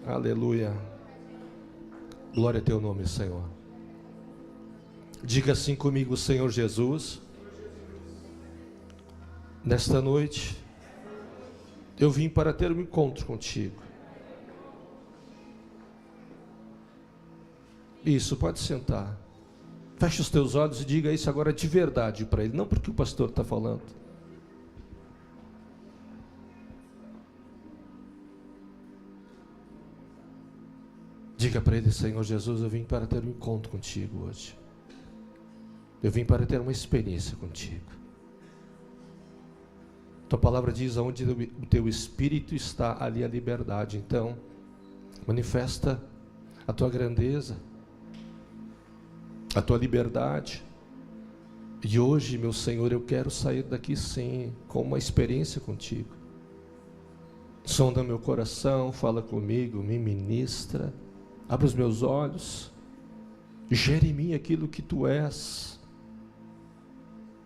Aleluia. Glória a teu nome, Senhor. Diga assim comigo: Senhor Jesus, nesta noite eu vim para ter um encontro contigo. Isso, pode sentar. Feche os teus olhos e diga isso agora de verdade para ele, não porque o pastor está falando. Diga para ele: Senhor Jesus, eu vim para ter um encontro contigo hoje. Eu vim para ter uma experiência contigo. Tua palavra diz: onde o teu espírito está, ali a liberdade. Então, manifesta a tua grandeza, a tua liberdade. E hoje, meu Senhor, eu quero sair daqui sim, com uma experiência contigo. Sonda meu coração, fala comigo, me ministra, abre os meus olhos, gera em mim aquilo que tu és,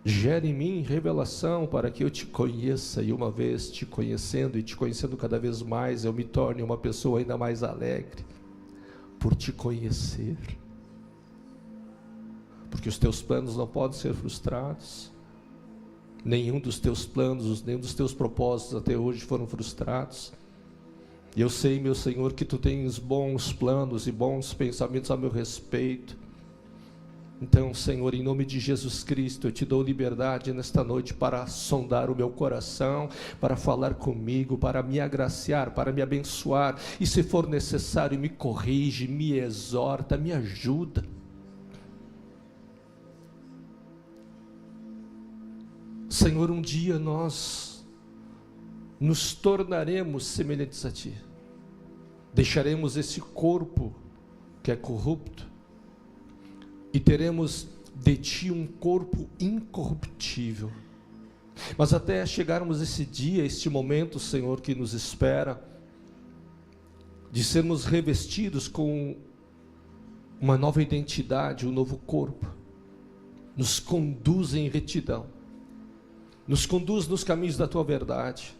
gera em mim revelação para que eu te conheça, e uma vez te conhecendo e te conhecendo cada vez mais, eu me torne uma pessoa ainda mais alegre por te conhecer. Porque os teus planos não podem ser frustrados. Nenhum dos teus planos, nenhum dos teus propósitos até hoje foram frustrados. E eu sei, meu Senhor, que tu tens bons planos e bons pensamentos a meu respeito. Então, Senhor, em nome de Jesus Cristo, eu te dou liberdade nesta noite para sondar o meu coração, para falar comigo, para me agraciar, para me abençoar. E se for necessário, me corrige, me exorta, me ajuda. Senhor, um dia nós nos tornaremos semelhantes a Ti. Deixaremos esse corpo que é corrupto e teremos de Ti um corpo incorruptível. Mas até chegarmos esse dia, este momento, Senhor, que nos espera, de sermos revestidos com uma nova identidade, um novo corpo, nos conduz em retidão. Nos conduz nos caminhos da Tua verdade.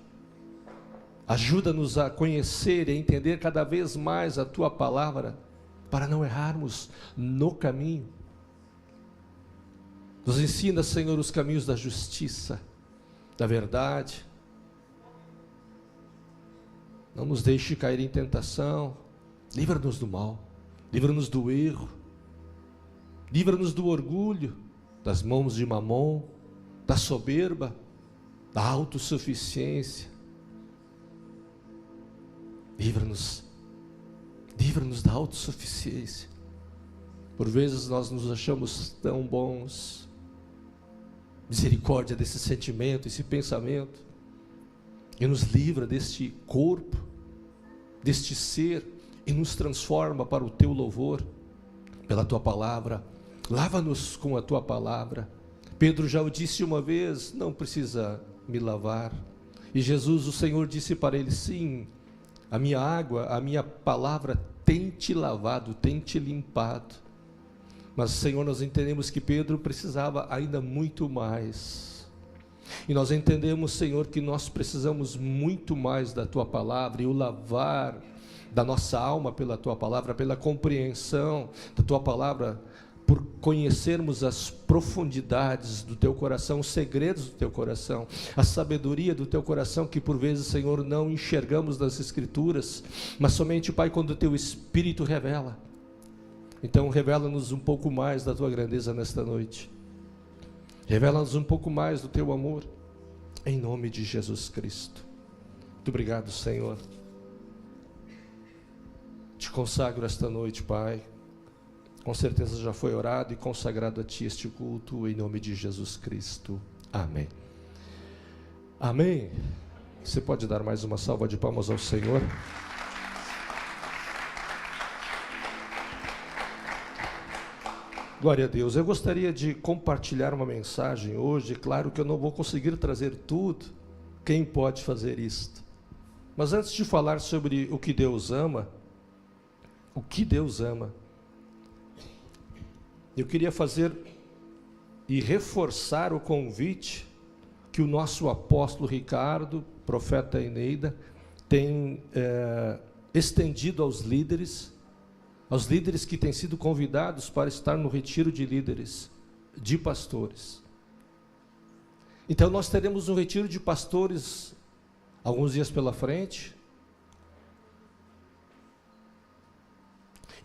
Ajuda-nos a conhecer e a entender cada vez mais a Tua palavra, para não errarmos no caminho. Nos ensina, Senhor, os caminhos da justiça, da verdade. Não nos deixe cair em tentação. Livra-nos do mal, livra-nos do erro, livra-nos do orgulho, das mãos de Mamon, da soberba, da autossuficiência. Livra-nos da autossuficiência. Por vezes nós nos achamos tão bons. Misericórdia desse sentimento, esse pensamento, e nos livra deste corpo, deste ser, e nos transforma para o Teu louvor, pela Tua palavra. Lava-nos com a Tua palavra. Pedro já o disse uma vez: não precisa me lavar. E Jesus, o Senhor, disse para ele: sim, a minha água, a minha palavra tem te lavado, tem te limpado. Mas, Senhor, nós entendemos que Pedro precisava ainda muito mais. E nós entendemos, Senhor, que nós precisamos muito mais da Tua palavra, e o lavar da nossa alma pela Tua palavra, pela compreensão da Tua palavra, por conhecermos as profundidades do Teu coração, os segredos do Teu coração, a sabedoria do Teu coração, que por vezes, Senhor, não enxergamos nas Escrituras, mas somente, Pai, quando o Teu Espírito revela. Então revela-nos um pouco mais da Tua grandeza nesta noite, revela-nos um pouco mais do Teu amor, em nome de Jesus Cristo. Muito obrigado, Senhor. Te consagro esta noite, Pai. Com certeza já foi orado e consagrado a Ti este culto, em nome de Jesus Cristo. Amém. Amém. Você pode dar mais uma salva de palmas ao Senhor? Glória a Deus. Eu gostaria de compartilhar uma mensagem hoje. Claro que eu não vou conseguir trazer tudo. Quem pode fazer isto? Mas antes de falar sobre o que Deus ama, eu queria fazer e reforçar o convite que o nosso apóstolo Ricardo, profeta Eneida, tem estendido aos líderes que têm sido convidados para estar no retiro de líderes, de pastores. Então nós teremos um retiro de pastores alguns dias pela frente.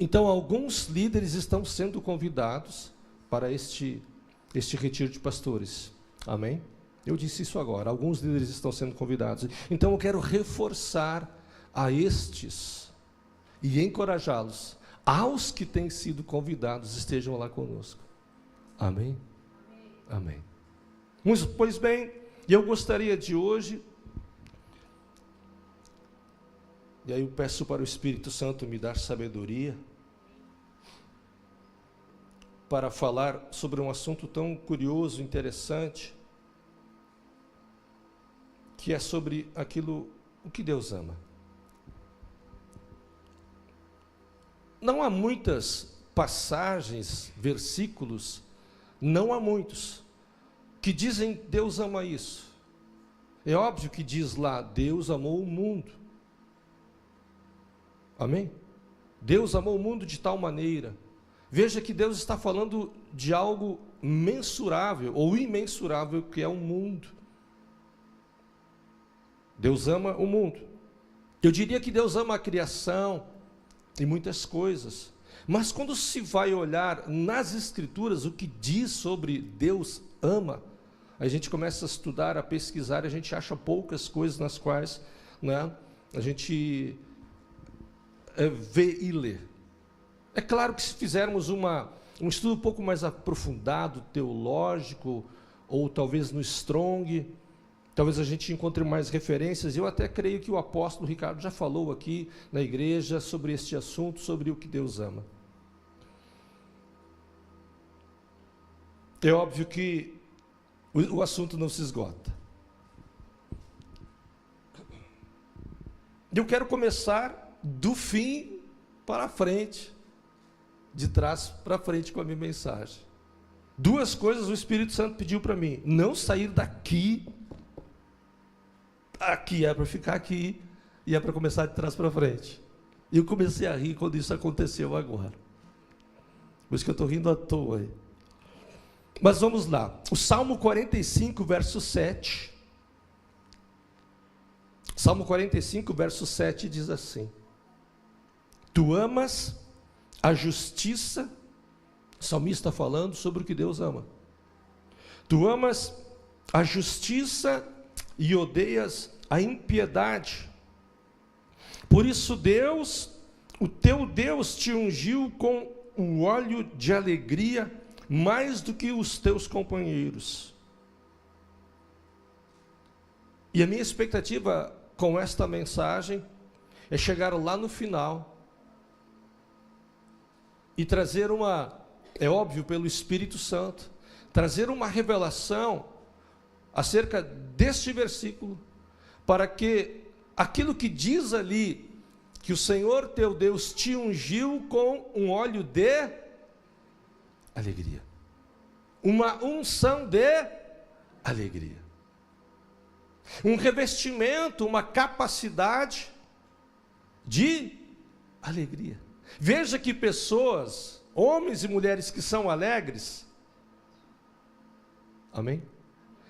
Então alguns líderes estão sendo convidados para este retiro de pastores. Amém? Eu disse isso agora, alguns líderes estão sendo convidados. Então eu quero reforçar a estes e encorajá-los, aos que têm sido convidados, estejam lá conosco. Amém? Amém. Pois bem, eu gostaria de hoje, e aí eu peço para o Espírito Santo me dar sabedoria, para falar sobre um assunto tão curioso, interessante, que é sobre o que Deus ama. Não há muitas passagens, versículos, não há muitos, que dizem Deus ama isso. É óbvio que diz lá, Deus amou o mundo. Amém? Deus amou o mundo de tal maneira. Veja que Deus está falando de algo mensurável ou imensurável, que é o mundo. Deus ama o mundo. Eu diria que Deus ama a criação e muitas coisas. Mas quando se vai olhar nas Escrituras o que diz sobre Deus ama, a gente começa a estudar, a pesquisar, a gente acha poucas coisas nas quais, né, a gente vê e lê. É claro que se fizermos um estudo um pouco mais aprofundado, teológico, ou talvez no Strong, talvez a gente encontre mais referências. Eu até creio que o apóstolo Ricardo já falou aqui na igreja sobre este assunto, sobre o que Deus ama. É óbvio que o assunto não se esgota. Eu quero começar do fim para a frente, de trás para frente com a minha mensagem. Duas coisas o Espírito Santo pediu para mim: não sair daqui, aqui é para ficar aqui, e é para começar de trás para frente. E eu comecei a rir quando isso aconteceu agora. Por isso que eu estou rindo à toa aí. Mas vamos lá, o Salmo 45, verso 7. Salmo 45, verso 7 diz assim: Tu amas a justiça. O salmista falando sobre o que Deus ama. Tu amas a justiça e odeias a impiedade. Por isso Deus, o teu Deus, te ungiu com o óleo de alegria mais do que os teus companheiros. E a minha expectativa com esta mensagem é chegar lá no final e trazer é óbvio, pelo Espírito Santo, trazer uma revelação acerca deste versículo, para que aquilo que diz ali, que o Senhor teu Deus te ungiu com um óleo de alegria, uma unção de alegria, um revestimento, uma capacidade de alegria. Veja que pessoas, homens e mulheres que são alegres, amém?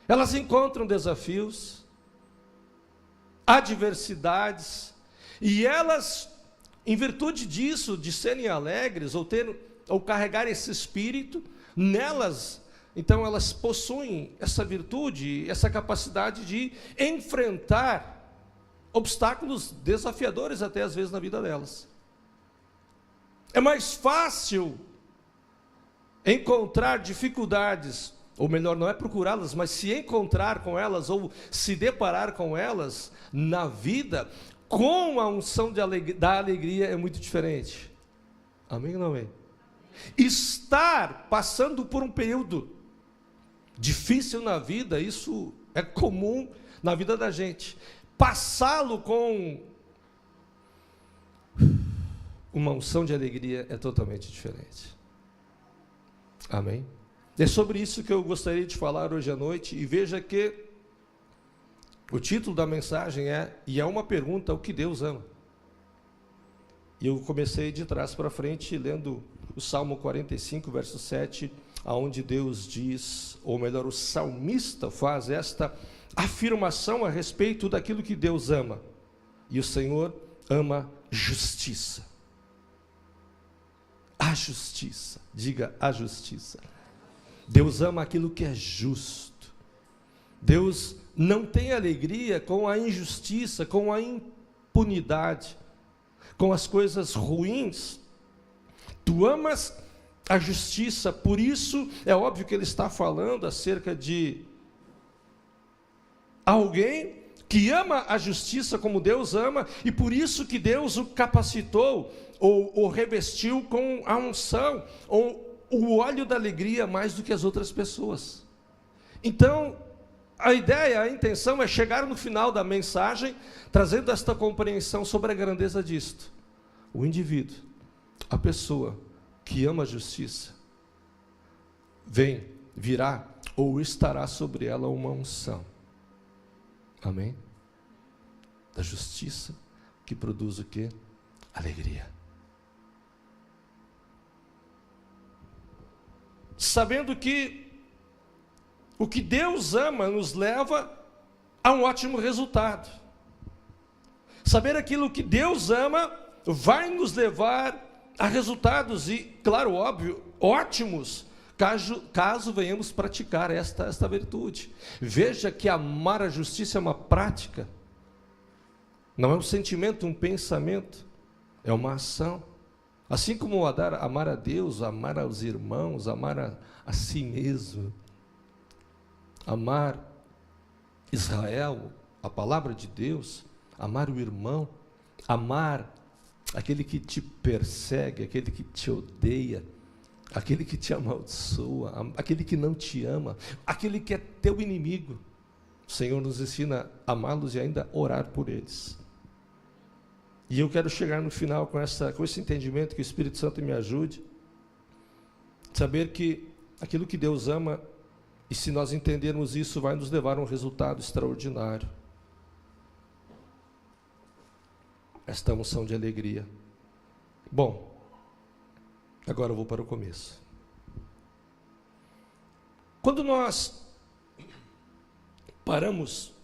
Elas encontram desafios, adversidades, e elas, em virtude disso, de serem alegres, ou carregar esse espírito, nelas, então elas possuem essa virtude, essa capacidade de enfrentar obstáculos desafiadores até às vezes na vida delas. É mais fácil encontrar dificuldades, ou melhor, não é procurá-las, mas se encontrar com elas, ou se deparar com elas na vida, com a unção da alegria é muito diferente. Amém ou não amém? Estar passando por um período difícil na vida, isso é comum na vida da gente. Passá-lo com uma unção de alegria é totalmente diferente. Amém? É sobre isso que eu gostaria de falar hoje à noite. E veja que o título da mensagem é uma pergunta: o que Deus ama? E eu comecei de trás para frente, lendo o Salmo 45, verso 7, aonde Deus diz, ou melhor, o salmista faz esta afirmação a respeito daquilo que Deus ama. E o Senhor ama justiça. A justiça, diga a justiça. Deus ama aquilo que é justo. Deus não tem alegria com a injustiça, com a impunidade, com as coisas ruins. Tu amas a justiça, por isso é óbvio que ele está falando acerca de alguém que ama a justiça como Deus ama, e por isso que Deus o capacitou, ou o revestiu com a unção, ou o óleo da alegria mais do que as outras pessoas. Então, a ideia, a intenção é chegar no final da mensagem, trazendo esta compreensão sobre a grandeza disto. O indivíduo, a pessoa que ama a justiça, virá ou estará sobre ela uma unção. Amém? Da justiça que produz o quê? Alegria. Sabendo que o que Deus ama nos leva a um ótimo resultado. Saber aquilo que Deus ama vai nos levar a resultados, e, claro, óbvio, ótimos, caso venhamos praticar esta virtude. Veja que amar a justiça é uma prática, não é um sentimento, um pensamento, é uma ação. Assim como amar a Deus, amar aos irmãos, amar a si mesmo, amar Israel, a palavra de Deus, amar o irmão, amar aquele que te persegue, aquele que te odeia, aquele que te amaldiçoa, aquele que não te ama, aquele que é teu inimigo. O Senhor nos ensina a amá-los e ainda orar por eles. E eu quero chegar no final com esse entendimento, que o Espírito Santo me ajude, saber que aquilo que Deus ama, e se nós entendermos isso, vai nos levar a um resultado extraordinário. Esta unção de alegria. Bom, agora eu vou para o começo. Quando nós paramos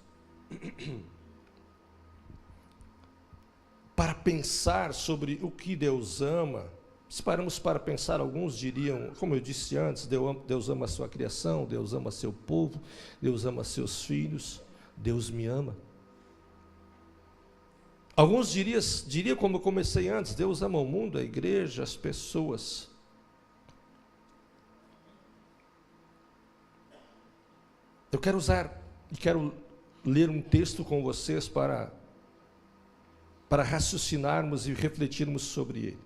para pensar sobre o que Deus ama, se paramos para pensar, alguns diriam, como eu disse antes, Deus ama a sua criação, Deus ama seu povo, Deus ama seus filhos, Deus me ama. Alguns diriam, como eu comecei antes, Deus ama o mundo, a igreja, as pessoas. Eu quero ler um texto com vocês para raciocinarmos e refletirmos sobre ele.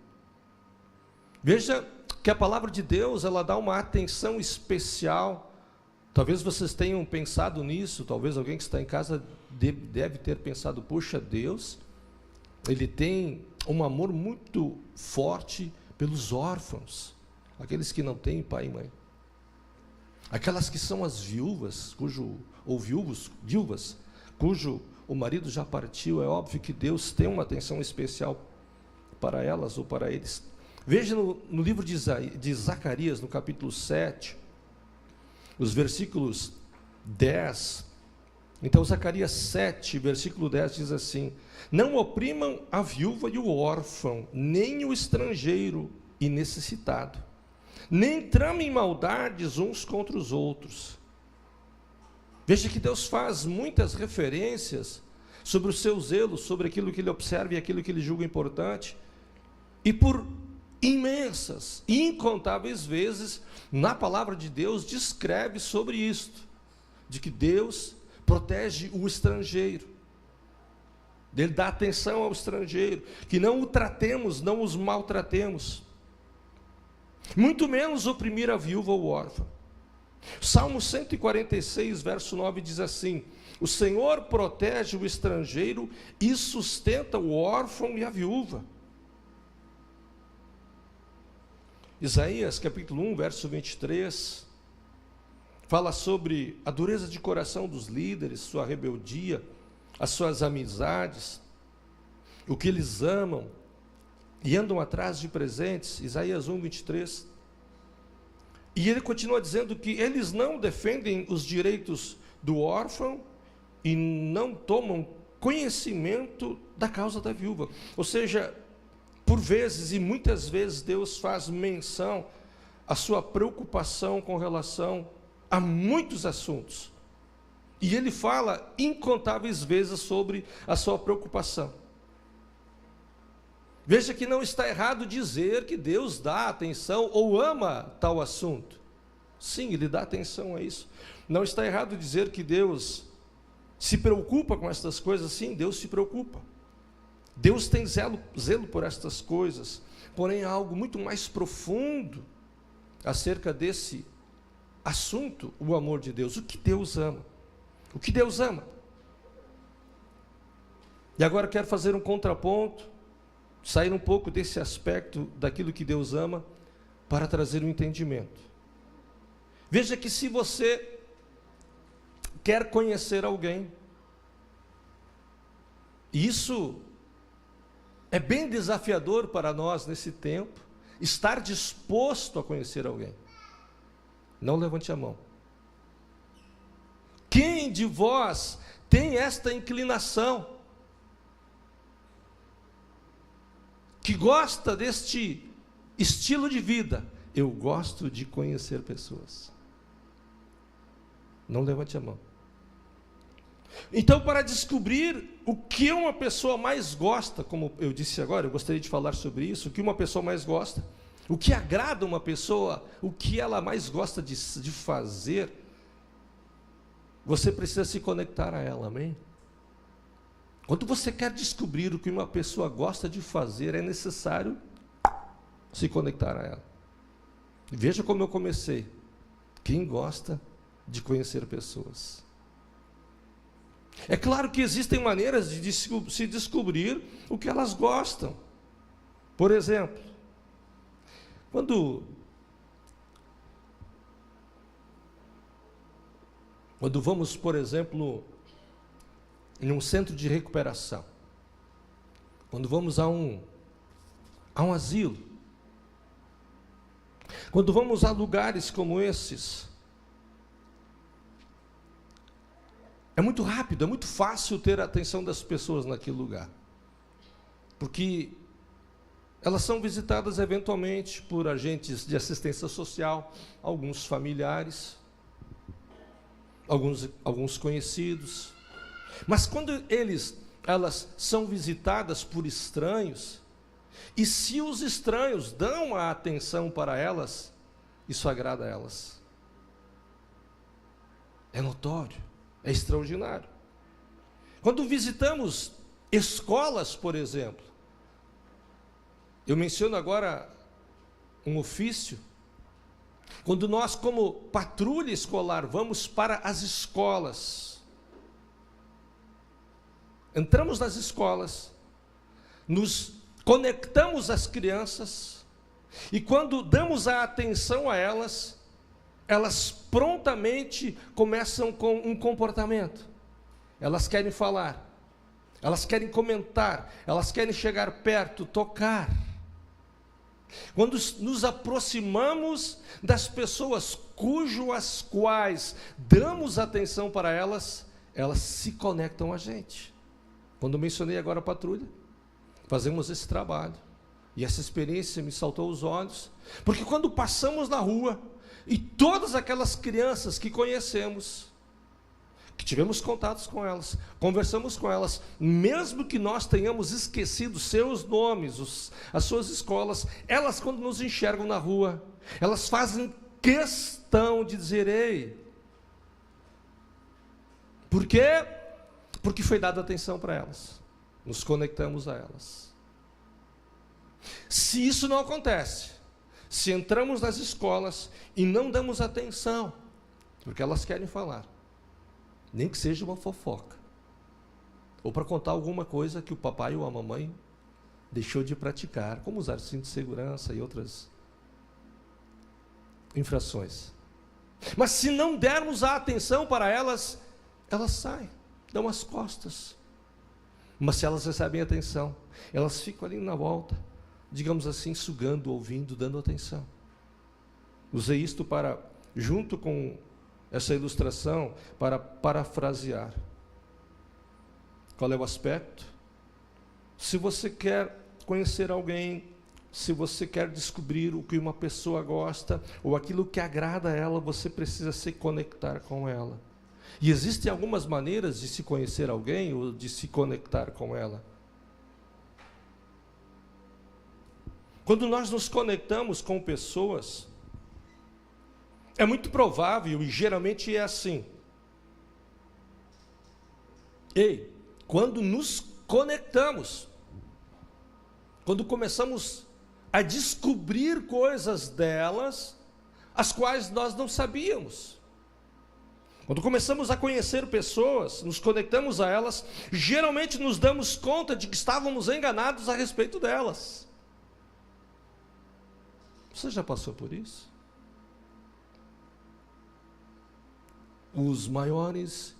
Veja que a palavra de Deus, ela dá uma atenção especial. Talvez vocês tenham pensado nisso, talvez alguém que está em casa deve ter pensado, puxa, Deus, Ele tem um amor muito forte pelos órfãos, aqueles que não têm pai e mãe, aquelas que são as viúvas, viúvas, cujo o marido já partiu. É óbvio que Deus tem uma atenção especial para elas ou para eles. Veja no livro de Zacarias, no capítulo 7, os versículos 10. Então, Zacarias 7, versículo 10 diz assim: não oprimam a viúva e o órfão, nem o estrangeiro e necessitado, nem tramem maldades uns contra os outros. Veja que Deus faz muitas referências sobre o seu zelo, sobre aquilo que Ele observa e aquilo que Ele julga importante, e por imensas, incontáveis vezes, na palavra de Deus, descreve sobre isto, de que Deus protege o estrangeiro, Ele dá atenção ao estrangeiro, que não o tratemos, não os maltratemos, muito menos oprimir a viúva ou o órfão. Salmo 146, verso 9 diz assim: o Senhor protege o estrangeiro e sustenta o órfão e a viúva. Isaías capítulo 1, verso 23, fala sobre a dureza de coração dos líderes, sua rebeldia, as suas amizades, o que eles amam e andam atrás de presentes, Isaías 1, 23. E ele continua dizendo que eles não defendem os direitos do órfão e não tomam conhecimento da causa da viúva. Ou seja, por vezes e muitas vezes Deus faz menção à sua preocupação com relação a muitos assuntos. E ele fala incontáveis vezes sobre a sua preocupação. Veja que não está errado dizer que Deus dá atenção ou ama tal assunto. Sim, Ele dá atenção a isso. Não está errado dizer que Deus se preocupa com estas coisas. Sim, Deus se preocupa. Deus tem zelo por estas coisas. Porém, há algo muito mais profundo acerca desse assunto, o amor de Deus. O que Deus ama? O que Deus ama? E agora quero fazer um contraponto, sair um pouco desse aspecto daquilo que Deus ama, para trazer um entendimento. Veja que se você quer conhecer alguém, e isso é bem desafiador para nós nesse tempo, estar disposto a conhecer alguém. Não levante a mão. Quem de vós tem esta inclinação? Que gosta deste estilo de vida? Eu gosto de conhecer pessoas. Não levante a mão. Então, para descobrir o que uma pessoa mais gosta, como eu disse agora, eu gostaria de falar sobre isso, o que uma pessoa mais gosta, o que agrada uma pessoa, o que ela mais gosta de fazer, você precisa se conectar a ela, amém? Quando você quer descobrir o que uma pessoa gosta de fazer, é necessário se conectar a ela. Veja como eu comecei. Quem gosta de conhecer pessoas? É claro que existem maneiras de se descobrir o que elas gostam. Por exemplo, quando vamos, por exemplo, em um centro de recuperação, quando vamos a um asilo, quando vamos a lugares como esses, é muito rápido, é muito fácil ter a atenção das pessoas naquele lugar, porque elas são visitadas eventualmente por agentes de assistência social, alguns familiares, alguns conhecidos. Mas quando elas são visitadas por estranhos, e se os estranhos dão a atenção para elas, isso agrada a elas. É notório, é extraordinário. Quando visitamos escolas, por exemplo, eu menciono agora um ofício. Quando nós, como patrulha escolar, vamos para as escolas, entramos nas escolas, nos conectamos às crianças, e quando damos a atenção a elas, elas prontamente começam com um comportamento. Elas querem falar, elas querem comentar, elas querem chegar perto, tocar. Quando nos aproximamos das pessoas as quais damos atenção para elas, elas se conectam a gente. Quando eu mencionei agora a patrulha, fazemos esse trabalho, e essa experiência me saltou aos olhos, porque quando passamos na rua, e todas aquelas crianças que conhecemos, que tivemos contatos com elas, conversamos com elas, mesmo que nós tenhamos esquecido seus nomes, as suas escolas, elas, quando nos enxergam na rua, elas fazem questão de dizer: ei. Por quê? Porque foi dada atenção para elas, nos conectamos a elas. Se isso não acontece, se entramos nas escolas e não damos atenção, porque elas querem falar, nem que seja uma fofoca, ou para contar alguma coisa que o papai ou a mamãe deixou de praticar, como usar cinto de segurança e outras infrações. Mas se não dermos a atenção para elas, elas saem, dão as costas. Mas se elas recebem atenção, elas ficam ali na volta, digamos assim, sugando, ouvindo, dando atenção. Usei isto para, junto com essa ilustração, para parafrasear. Qual é o aspecto? Se você quer conhecer alguém, se você quer descobrir o que uma pessoa gosta, ou aquilo que agrada a ela, você precisa se conectar com ela. E existem algumas maneiras de se conhecer alguém, ou de se conectar com ela. Quando nós nos conectamos com pessoas, é muito provável, e geralmente é assim. Quando nos conectamos, quando começamos a descobrir coisas delas, as quais nós não sabíamos. Quando começamos a conhecer pessoas, nos conectamos a elas, geralmente nos damos conta de que estávamos enganados a respeito delas. Você já passou por isso? Os maiores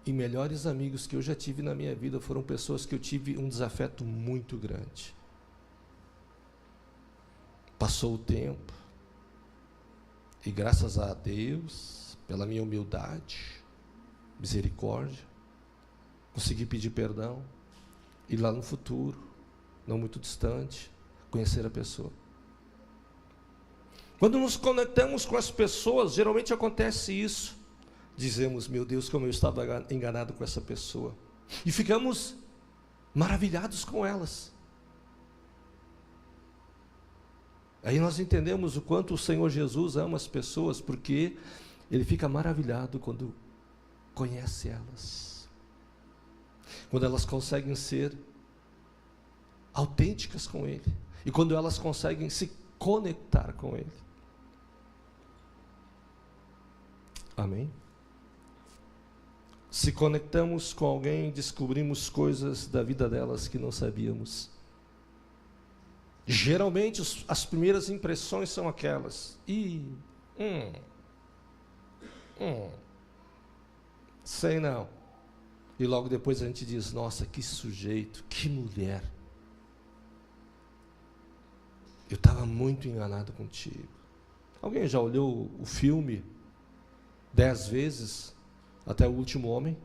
e melhores amigos que eu já tive na minha vida foram pessoas que eu tive um desafeto muito grande. Passou o tempo, e graças a Deus, pela minha humildade, misericórdia, consegui pedir perdão, e lá no futuro, não muito distante, conhecer a pessoa. Quando nos conectamos com as pessoas, geralmente acontece isso. Dizemos, meu Deus, como eu estava enganado com essa pessoa. E ficamos maravilhados com elas. Aí nós entendemos o quanto o Senhor Jesus ama as pessoas, porque Ele fica maravilhado quando conhece elas. Quando elas conseguem ser autênticas com Ele. E quando elas conseguem se conectar com Ele. Amém? Se conectamos com alguém, descobrimos coisas da vida delas que não sabíamos. Geralmente as primeiras impressões são aquelas. Sei não. E logo depois a gente diz, nossa, que sujeito, que mulher. Eu estava muito enganado contigo. Alguém já olhou o filme 10 vezes até o último homem?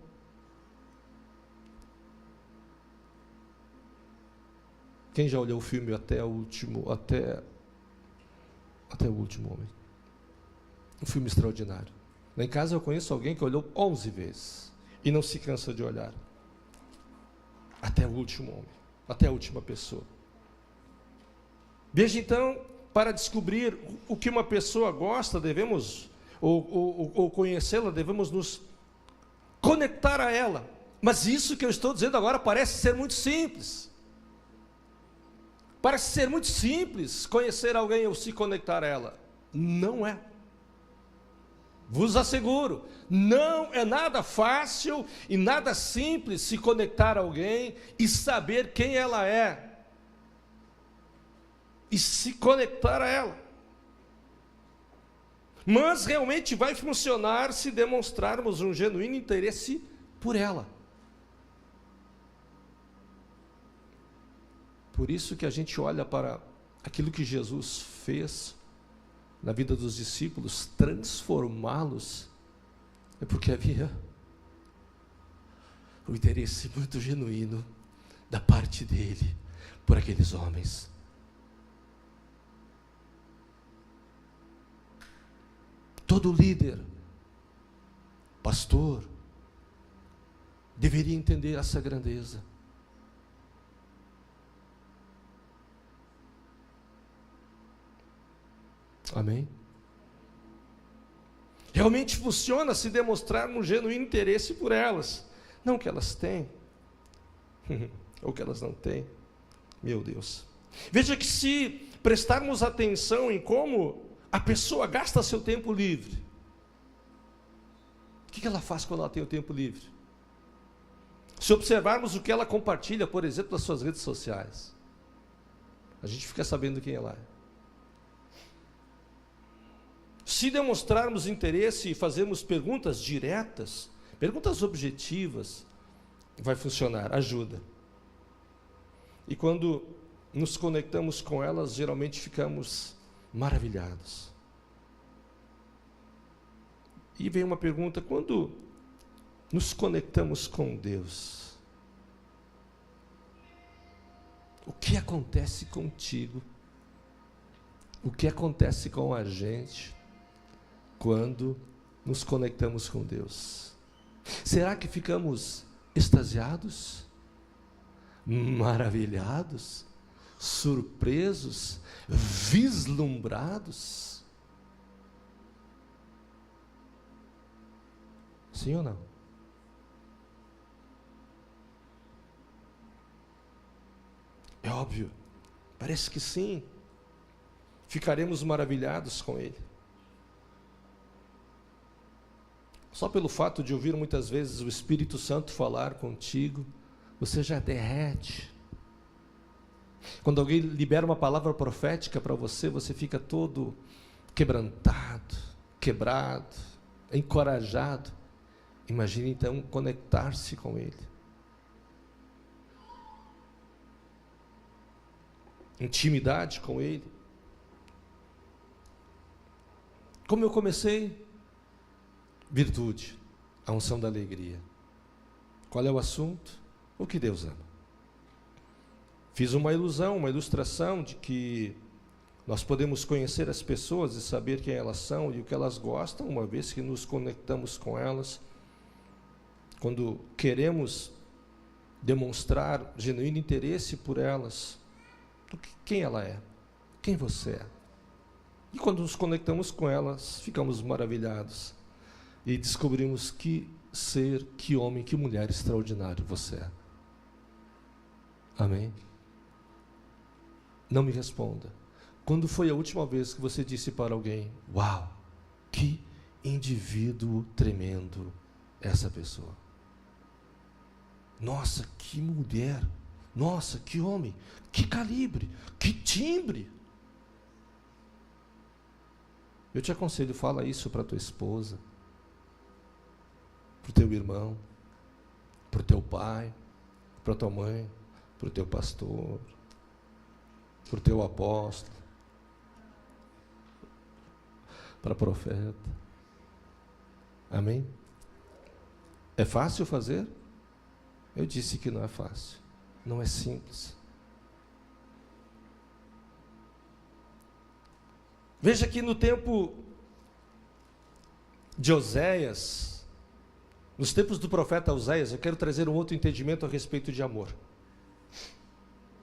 Quem já olhou o filme até o último homem? Um filme extraordinário. Lá em casa eu conheço alguém que olhou 11 vezes e não se cansa de olhar. Até o último homem, até a última pessoa. Veja então, para descobrir o que uma pessoa gosta, devemos, ou conhecê-la, devemos nos conectar a ela. Mas isso que eu estou dizendo agora parece ser muito simples. Parece ser muito simples conhecer alguém ou se conectar a ela. Não é. Vos asseguro, não é nada fácil e nada simples se conectar a alguém e saber quem ela é. E se conectar a ela. Mas realmente vai funcionar se demonstrarmos um genuíno interesse por ela. Por isso que a gente olha para aquilo que Jesus fez na vida dos discípulos, transformá-los, é porque havia um interesse muito genuíno da parte dele por aqueles homens. Todo líder, pastor, deveria entender essa grandeza. Amém? Realmente funciona se demonstrarmos um genuíno interesse por elas. Não que elas têm, ou que elas não têm. Meu Deus. Veja que se prestarmos atenção em como a pessoa gasta seu tempo livre, o que ela faz quando ela tem o tempo livre? Se observarmos o que ela compartilha, por exemplo, nas suas redes sociais, a gente fica sabendo quem ela é. Se demonstrarmos interesse e fazermos perguntas diretas, perguntas objetivas, vai funcionar, ajuda. E quando nos conectamos com elas, geralmente ficamos maravilhados. E vem uma pergunta: quando nos conectamos com Deus, o que acontece contigo? O que acontece com a gente quando nos conectamos com Deus? Será que ficamos extasiados, maravilhados, surpresos, vislumbrados? Sim ou não? É óbvio, parece que sim. Ficaremos maravilhados com Ele. Só pelo fato de ouvir muitas vezes o Espírito Santo falar contigo, você já derrete. Quando alguém libera uma palavra profética para você, você fica todo quebrantado, quebrado, encorajado. Imagine então conectar-se com Ele. Intimidade com Ele. Como eu comecei? Virtude, a unção da alegria. Qual é o assunto? O que Deus ama. Fiz uma ilusão, uma ilustração de que nós podemos conhecer as pessoas e saber quem elas são e o que elas gostam, uma vez que nos conectamos com elas. Quando queremos demonstrar genuíno interesse por elas, quem ela é, quem você é. E quando nos conectamos com elas, ficamos maravilhados e descobrimos que ser, que homem, que mulher extraordinário você é. Amém? Não me responda. Quando foi a última vez que você disse para alguém: uau, que indivíduo tremendo essa pessoa. Nossa, que mulher. Nossa, que homem. Que calibre. Que timbre. Eu te aconselho, fala isso para tua esposa, para o teu irmão, para o teu pai, para a tua mãe, para o teu pastor, para o teu apóstolo, para profeta. Amém? É fácil fazer? Eu disse que não é fácil, não é simples. Veja que no tempo de Oséias, nos tempos do profeta Oséias, eu quero trazer um outro entendimento a respeito de amor.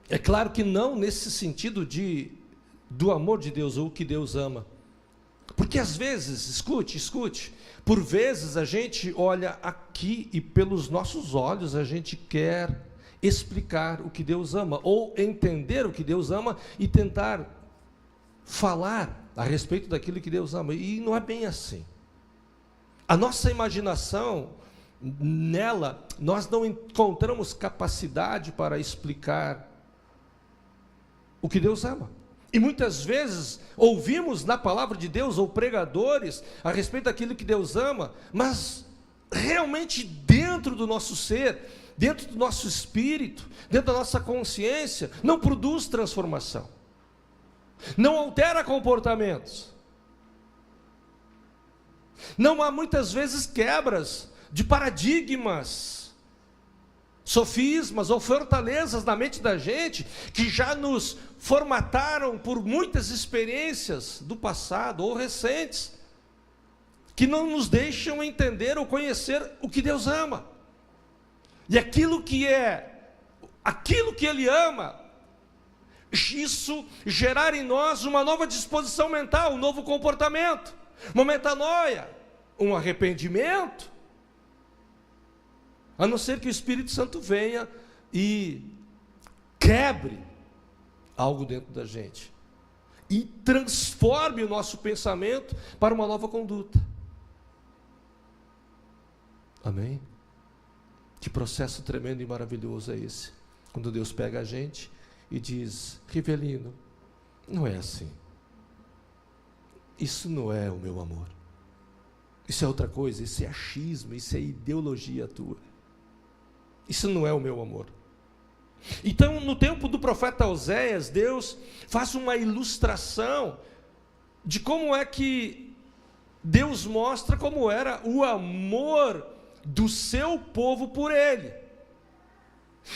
É claro que não nesse sentido do amor de Deus ou o que Deus ama. Porque às vezes, escute, por vezes a gente olha aqui e pelos nossos olhos a gente quer explicar o que Deus ama, ou entender o que Deus ama e tentar falar a respeito daquilo que Deus ama, e não é bem assim. A nossa imaginação, nela, nós não encontramos capacidade para explicar o que Deus ama. E muitas vezes ouvimos na palavra de Deus, ou pregadores, a respeito daquilo que Deus ama, mas realmente dentro do nosso ser, dentro do nosso espírito, dentro da nossa consciência, não produz transformação. Não altera comportamentos. Não há muitas vezes quebras de paradigmas, sofismas ou fortalezas na mente da gente, que já nos formataram por muitas experiências do passado ou recentes, que não nos deixam entender ou conhecer o que Deus ama. E aquilo que Ele ama, isso gerar em nós uma nova disposição mental, um novo comportamento, uma metanoia, um arrependimento, a não ser que o Espírito Santo venha e quebre algo dentro da gente e transforme o nosso pensamento para uma nova conduta. Amém? Que processo tremendo e maravilhoso é esse, quando Deus pega a gente e diz: Rivelino, não é assim. Isso não é o meu amor. Isso é outra coisa, isso é achismo, isso é ideologia tua. Isso não é o meu amor. Então, no tempo do profeta Oséias, Deus faz uma ilustração de como é que Deus mostra como era o amor do seu povo por ele.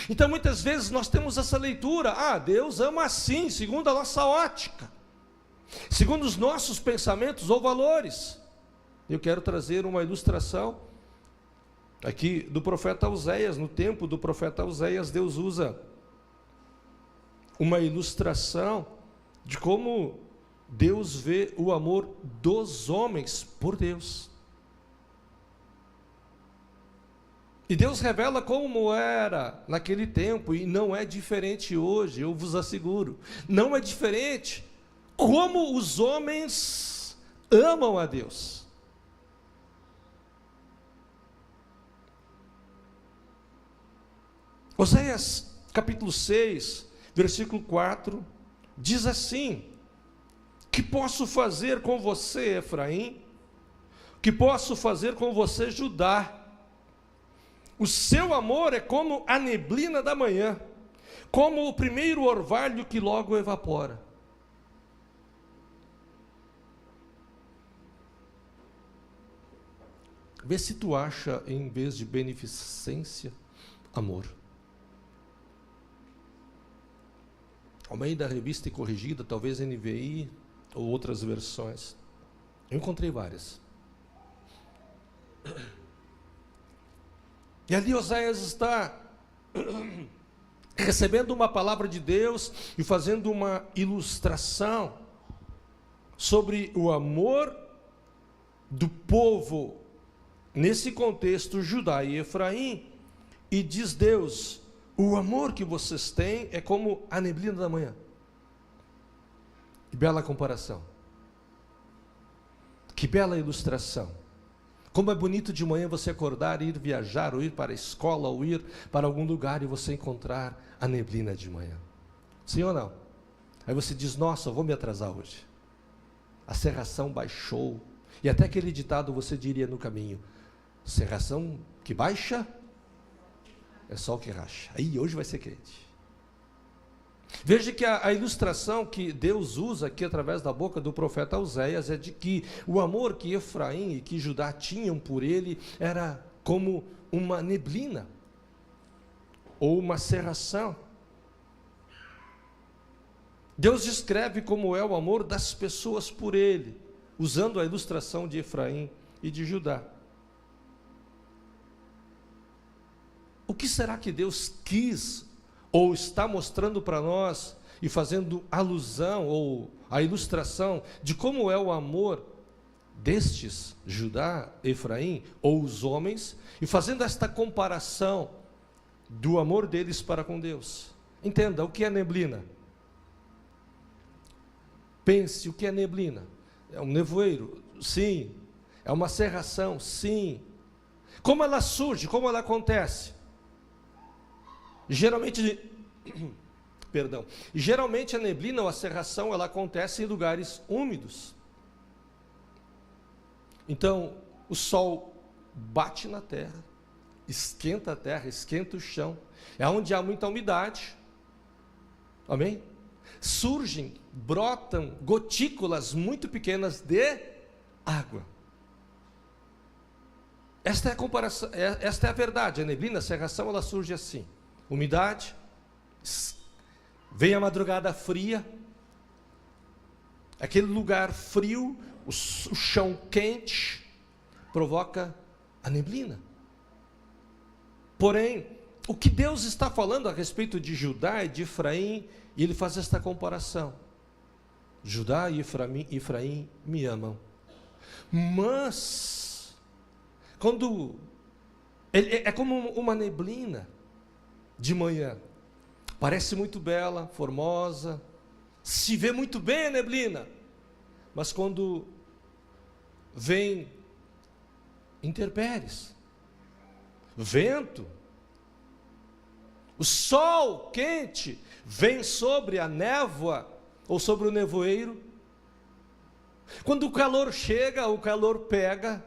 Então, muitas vezes nós temos essa leitura: Deus ama assim, segundo a nossa ótica, segundo os nossos pensamentos ou valores. Eu quero trazer uma ilustração aqui do profeta Oséias. No tempo do profeta Oséias, Deus usa uma ilustração de como Deus vê o amor dos homens por Deus. E Deus revela como era naquele tempo, e não é diferente hoje, eu vos asseguro. Não é diferente como os homens amam a Deus. Oséias capítulo 6, versículo 4, diz assim: que posso fazer com você, Efraim? Que posso fazer com você, Judá? O seu amor é como a neblina da manhã, como o primeiro orvalho que logo evapora. Vê se tu acha, em vez de beneficência, amor. Ao meio da revista e corrigida, talvez NVI ou outras versões. Eu encontrei várias. E ali Oséias está recebendo uma palavra de Deus e fazendo uma ilustração sobre o amor do povo, nesse contexto, Judá e Efraim. E diz Deus: o amor que vocês têm é como a neblina da manhã. Que bela comparação. Que bela ilustração. Como é bonito de manhã você acordar, ir viajar, ou ir para a escola, ou ir para algum lugar e você encontrar a neblina de manhã. Sim ou não? Aí você diz: nossa, eu vou me atrasar hoje. A cerração baixou. E até aquele ditado você diria no caminho: cerração que baixa é sol que racha. Aí hoje vai ser quente. Veja que a ilustração que Deus usa aqui através da boca do profeta Oséias é de que o amor que Efraim e que Judá tinham por ele era como uma neblina ou uma cerração. Deus descreve como é o amor das pessoas por ele, usando a ilustração de Efraim e de Judá. O que será que Deus quis ou está mostrando para nós e fazendo alusão ou a ilustração de como é o amor destes, Judá, Efraim, ou os homens, e fazendo esta comparação do amor deles para com Deus? Entenda, o que é neblina? Pense, o que é neblina? É um nevoeiro? Sim. É uma cerração? Sim. Como ela surge? Como ela acontece? Geralmente a neblina ou a cerração, ela acontece em lugares úmidos. Então, o sol bate na terra, esquenta a terra, esquenta o chão. É onde há muita umidade. Amém? Surgem, brotam gotículas muito pequenas de água. Esta é a comparação, esta é a verdade. A neblina, a cerração, ela surge assim. Umidade, vem a madrugada fria, aquele lugar frio, o chão quente, provoca a neblina. Porém, o que Deus está falando a respeito de Judá e de Efraim, e ele faz esta comparação: Judá e Efraim me amam, mas quando é como uma neblina de manhã, parece muito bela, formosa, se vê muito bem a neblina, mas quando vem intempéries, vento, o sol quente vem sobre a névoa ou sobre o nevoeiro, quando o calor chega, o calor pega,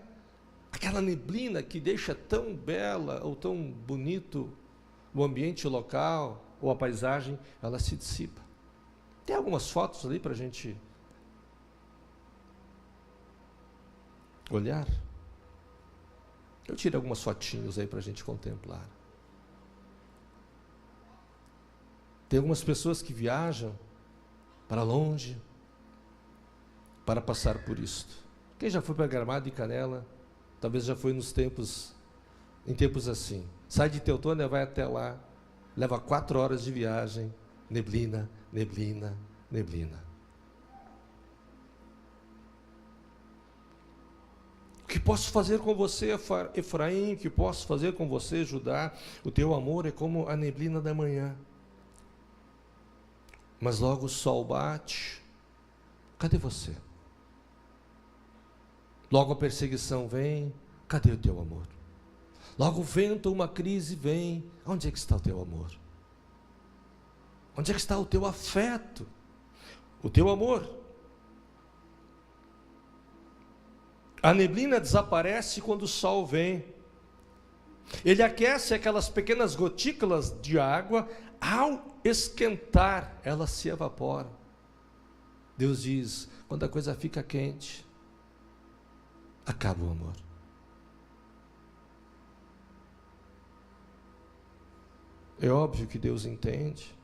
aquela neblina que deixa tão bela ou tão bonito o ambiente local, ou a paisagem, ela se dissipa. Tem algumas fotos ali para a gente olhar? Eu tirei algumas fotinhos aí para a gente contemplar. Tem algumas pessoas que viajam para longe para passar por isto. Quem já foi para Gramado e Canela, talvez já foi em tempos assim. Sai de Teutônia, vai até lá, leva 4 horas de viagem, neblina, neblina, neblina. O que posso fazer com você, Efraim? O que posso fazer com você, Judá? O teu amor é como a neblina da manhã. Mas logo o sol bate, cadê você? Logo a perseguição vem, cadê o teu amor? Logo o vento, uma crise vem, onde é que está o teu amor? Onde é que está o teu afeto? O teu amor? A neblina desaparece quando o sol vem. Ele aquece aquelas pequenas gotículas de água, ao esquentar, elas se evaporam. Deus diz, quando a coisa fica quente, acaba o amor. É óbvio que Deus entende.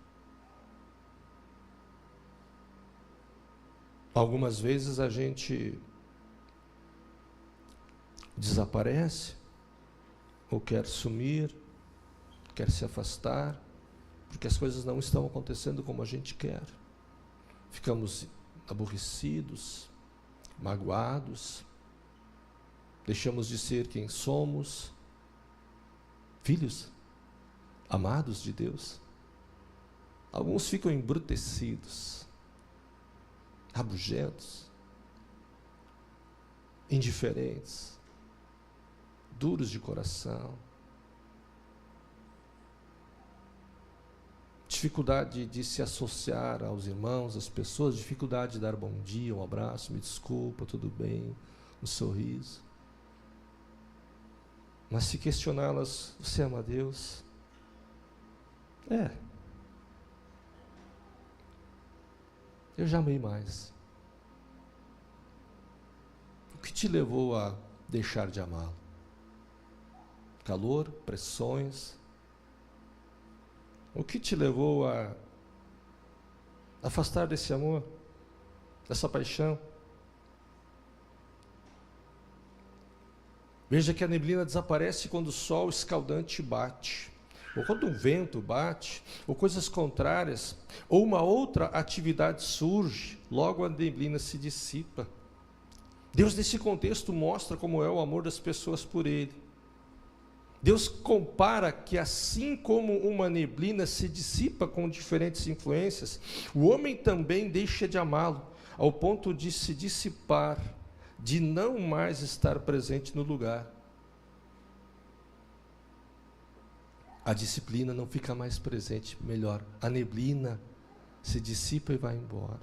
Algumas vezes a gente desaparece, ou quer sumir, quer se afastar, porque as coisas não estão acontecendo como a gente quer. Ficamos aborrecidos, magoados, deixamos de ser quem somos, filhos amados de Deus. Alguns ficam embrutecidos, rabugentos, indiferentes, duros de coração, dificuldade de se associar aos irmãos, às pessoas, dificuldade de dar bom dia, um abraço, me desculpa, tudo bem, um sorriso. Mas se questioná-las, você ama a Deus? Eu já amei mais. O que te levou a deixar de amá-lo? Calor, pressões? O que te levou a afastar desse amor, dessa paixão? Veja que a neblina desaparece quando o sol escaldante bate, ou quando um vento bate, ou coisas contrárias, ou uma outra atividade surge, logo a neblina se dissipa. Deus, nesse contexto, mostra como é o amor das pessoas por Ele. Deus compara que assim como uma neblina se dissipa com diferentes influências, o homem também deixa de amá-lo, ao ponto de se dissipar, de não mais estar presente no lugar. A disciplina não fica mais presente, melhor, a neblina se dissipa e vai embora.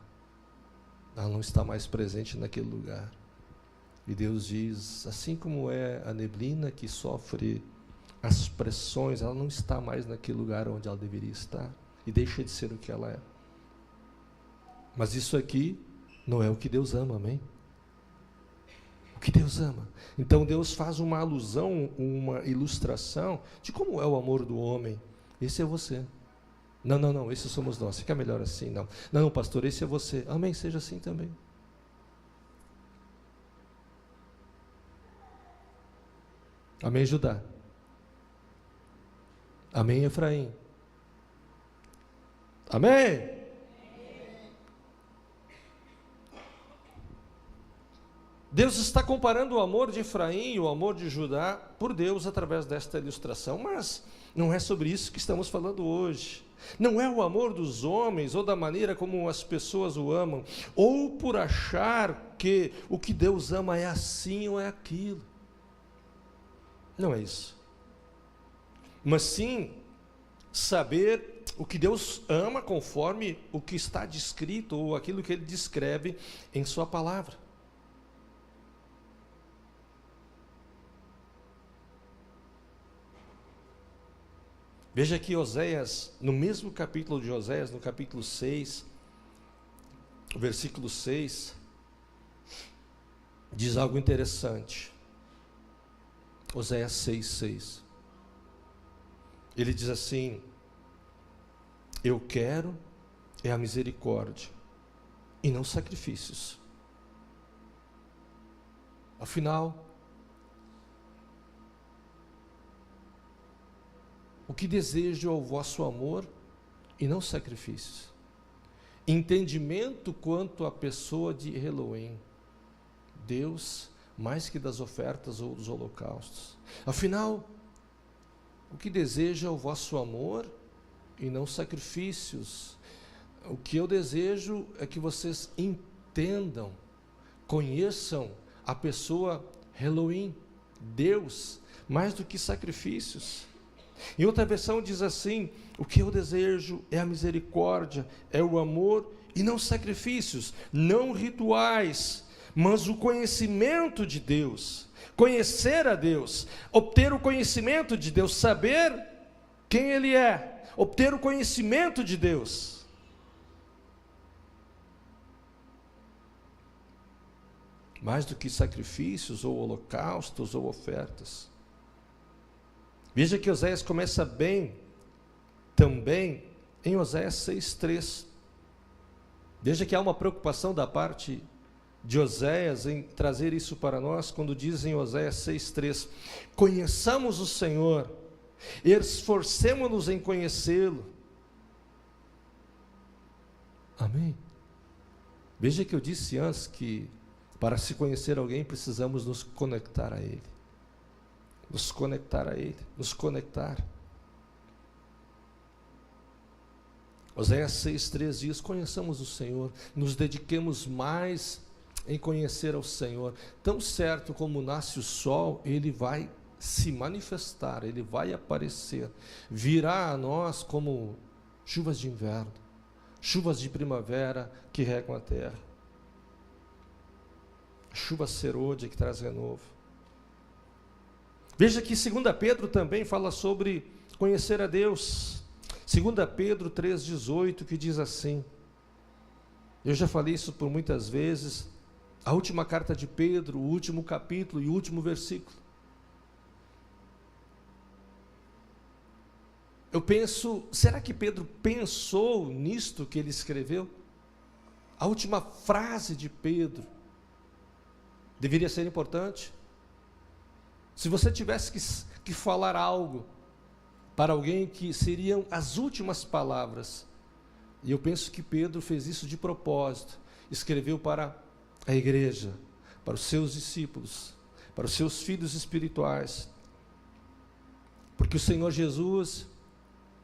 Ela não está mais presente naquele lugar. E Deus diz, assim como é a neblina que sofre as pressões, ela não está mais naquele lugar onde ela deveria estar, e deixa de ser o que ela é. Mas isso aqui não é o que Deus ama, amém? O que Deus ama. Então Deus faz uma alusão, uma ilustração de como é o amor do homem. Esse é você. Não, esse somos nós. Fica melhor assim, não. Não, pastor, esse é você. Amém, seja assim também. Amém, Judá. Amém, Efraim. Amém. Deus está comparando o amor de Efraim e o amor de Judá por Deus através desta ilustração, mas não é sobre isso que estamos falando hoje. Não é o amor dos homens ou da maneira como as pessoas o amam, ou por achar que o que Deus ama é assim ou é aquilo. Não é isso. Mas sim saber o que Deus ama conforme o que está descrito ou aquilo que Ele descreve em Sua palavra. Veja que Oséias, no mesmo capítulo de Oséias, no capítulo 6, versículo 6, diz algo interessante. Oséias 6:6. Ele diz assim: eu quero é a misericórdia e não sacrifícios. Afinal, o que desejo é o vosso amor e não sacrifícios. Entendimento quanto à pessoa de Elohim, Deus, mais que das ofertas ou dos holocaustos. Afinal, o que desejo é o vosso amor e não sacrifícios. O que eu desejo é que vocês entendam, conheçam a pessoa Elohim, Deus, mais do que sacrifícios. Em outra versão diz assim: o que eu desejo é a misericórdia, é o amor e não sacrifícios, não rituais, mas o conhecimento de Deus, conhecer a Deus, obter o conhecimento de Deus, saber quem Ele é, obter o conhecimento de Deus. Mais do que sacrifícios, ou holocaustos, ou ofertas. Veja que Oséias começa bem, também, em Oséias 6:3. Veja que há uma preocupação da parte de Oséias em trazer isso para nós, quando diz em Oséias 6:3, conheçamos o Senhor, esforcemo-nos em conhecê-lo. Amém? Veja que eu disse antes que para se conhecer alguém precisamos nos conectar a Ele. Nos conectar a Ele, nos conectar. Oséias 6:3 diz, conheçamos o Senhor, nos dediquemos mais em conhecer ao Senhor. Tão certo como nasce o sol, Ele vai se manifestar, Ele vai aparecer, virá a nós como chuvas de inverno, chuvas de primavera que regam a terra, chuva serôdia que traz renovo. Veja que 2 Pedro também fala sobre conhecer a Deus. 2 Pedro 3,18, que diz assim, eu já falei isso por muitas vezes, a última carta de Pedro, o último capítulo e o último versículo. Eu penso, será que Pedro pensou nisto que ele escreveu? A última frase de Pedro deveria ser importante. Se você tivesse que falar algo para alguém que seriam as últimas palavras, e eu penso que Pedro fez isso de propósito, escreveu para a igreja, para os seus discípulos, para os seus filhos espirituais, porque o Senhor Jesus,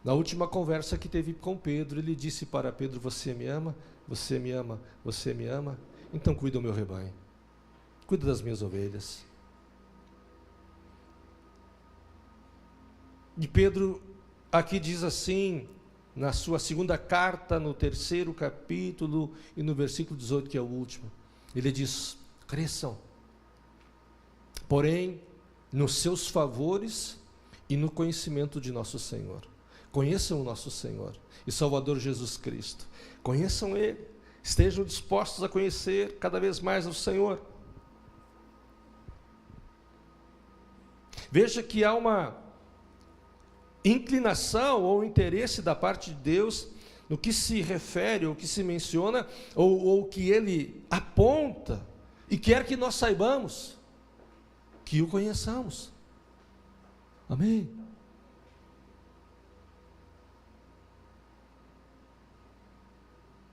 na última conversa que teve com Pedro, ele disse para Pedro, você me ama, você me ama, você me ama, então cuida do meu rebanho, cuida das minhas ovelhas. E Pedro aqui diz assim, na sua segunda carta, no 3º capítulo e no versículo 18, que é o último, ele diz, cresçam, porém, nos seus favores e no conhecimento de nosso Senhor. Conheçam o nosso Senhor e Salvador Jesus Cristo. Conheçam Ele, estejam dispostos a conhecer cada vez mais o Senhor. Veja que há uma inclinação ou interesse da parte de Deus no que se refere, ou que se menciona, ou que Ele aponta, e quer que nós saibamos, que o conheçamos. Amém?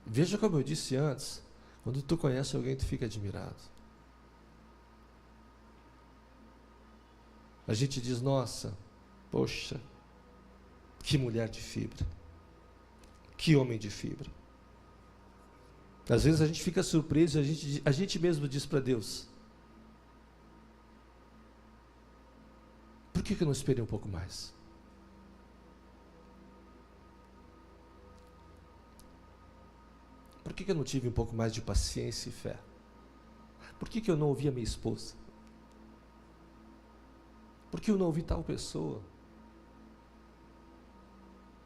Veja como eu disse antes, quando tu conhece alguém, tu fica admirado. A gente diz, nossa, poxa, que mulher de fibra, que homem de fibra. Às vezes a gente fica surpreso, a gente mesmo diz para Deus, por que eu não esperei um pouco mais? Por que eu não tive um pouco mais de paciência e fé? Por que eu não ouvi a minha esposa? Por que eu não ouvi tal pessoa?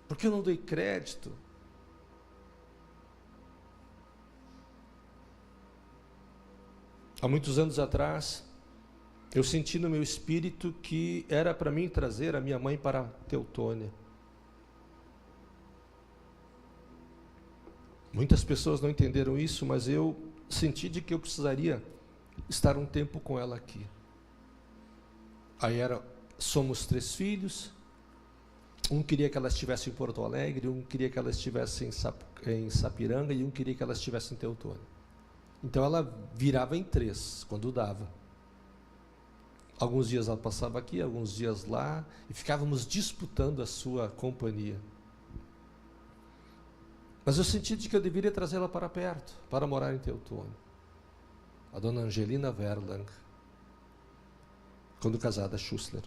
Porque eu não dei crédito. Há muitos anos atrás, eu senti no meu espírito que era para mim trazer a minha mãe para Teutônia. Muitas pessoas não entenderam isso, mas eu senti de que eu precisaria estar um tempo com ela aqui. Aí somos 3 filhos, um queria que ela estivesse em Porto Alegre, um queria que ela estivesse em Sapiranga e um queria que ela estivesse em Teutônia. Então ela virava em 3, quando dava. Alguns dias ela passava aqui, alguns dias lá, e ficávamos disputando a sua companhia. Mas eu senti de que eu deveria trazê-la para perto, para morar em Teutônia. A dona Angelina Verlang, quando casada a Schussler.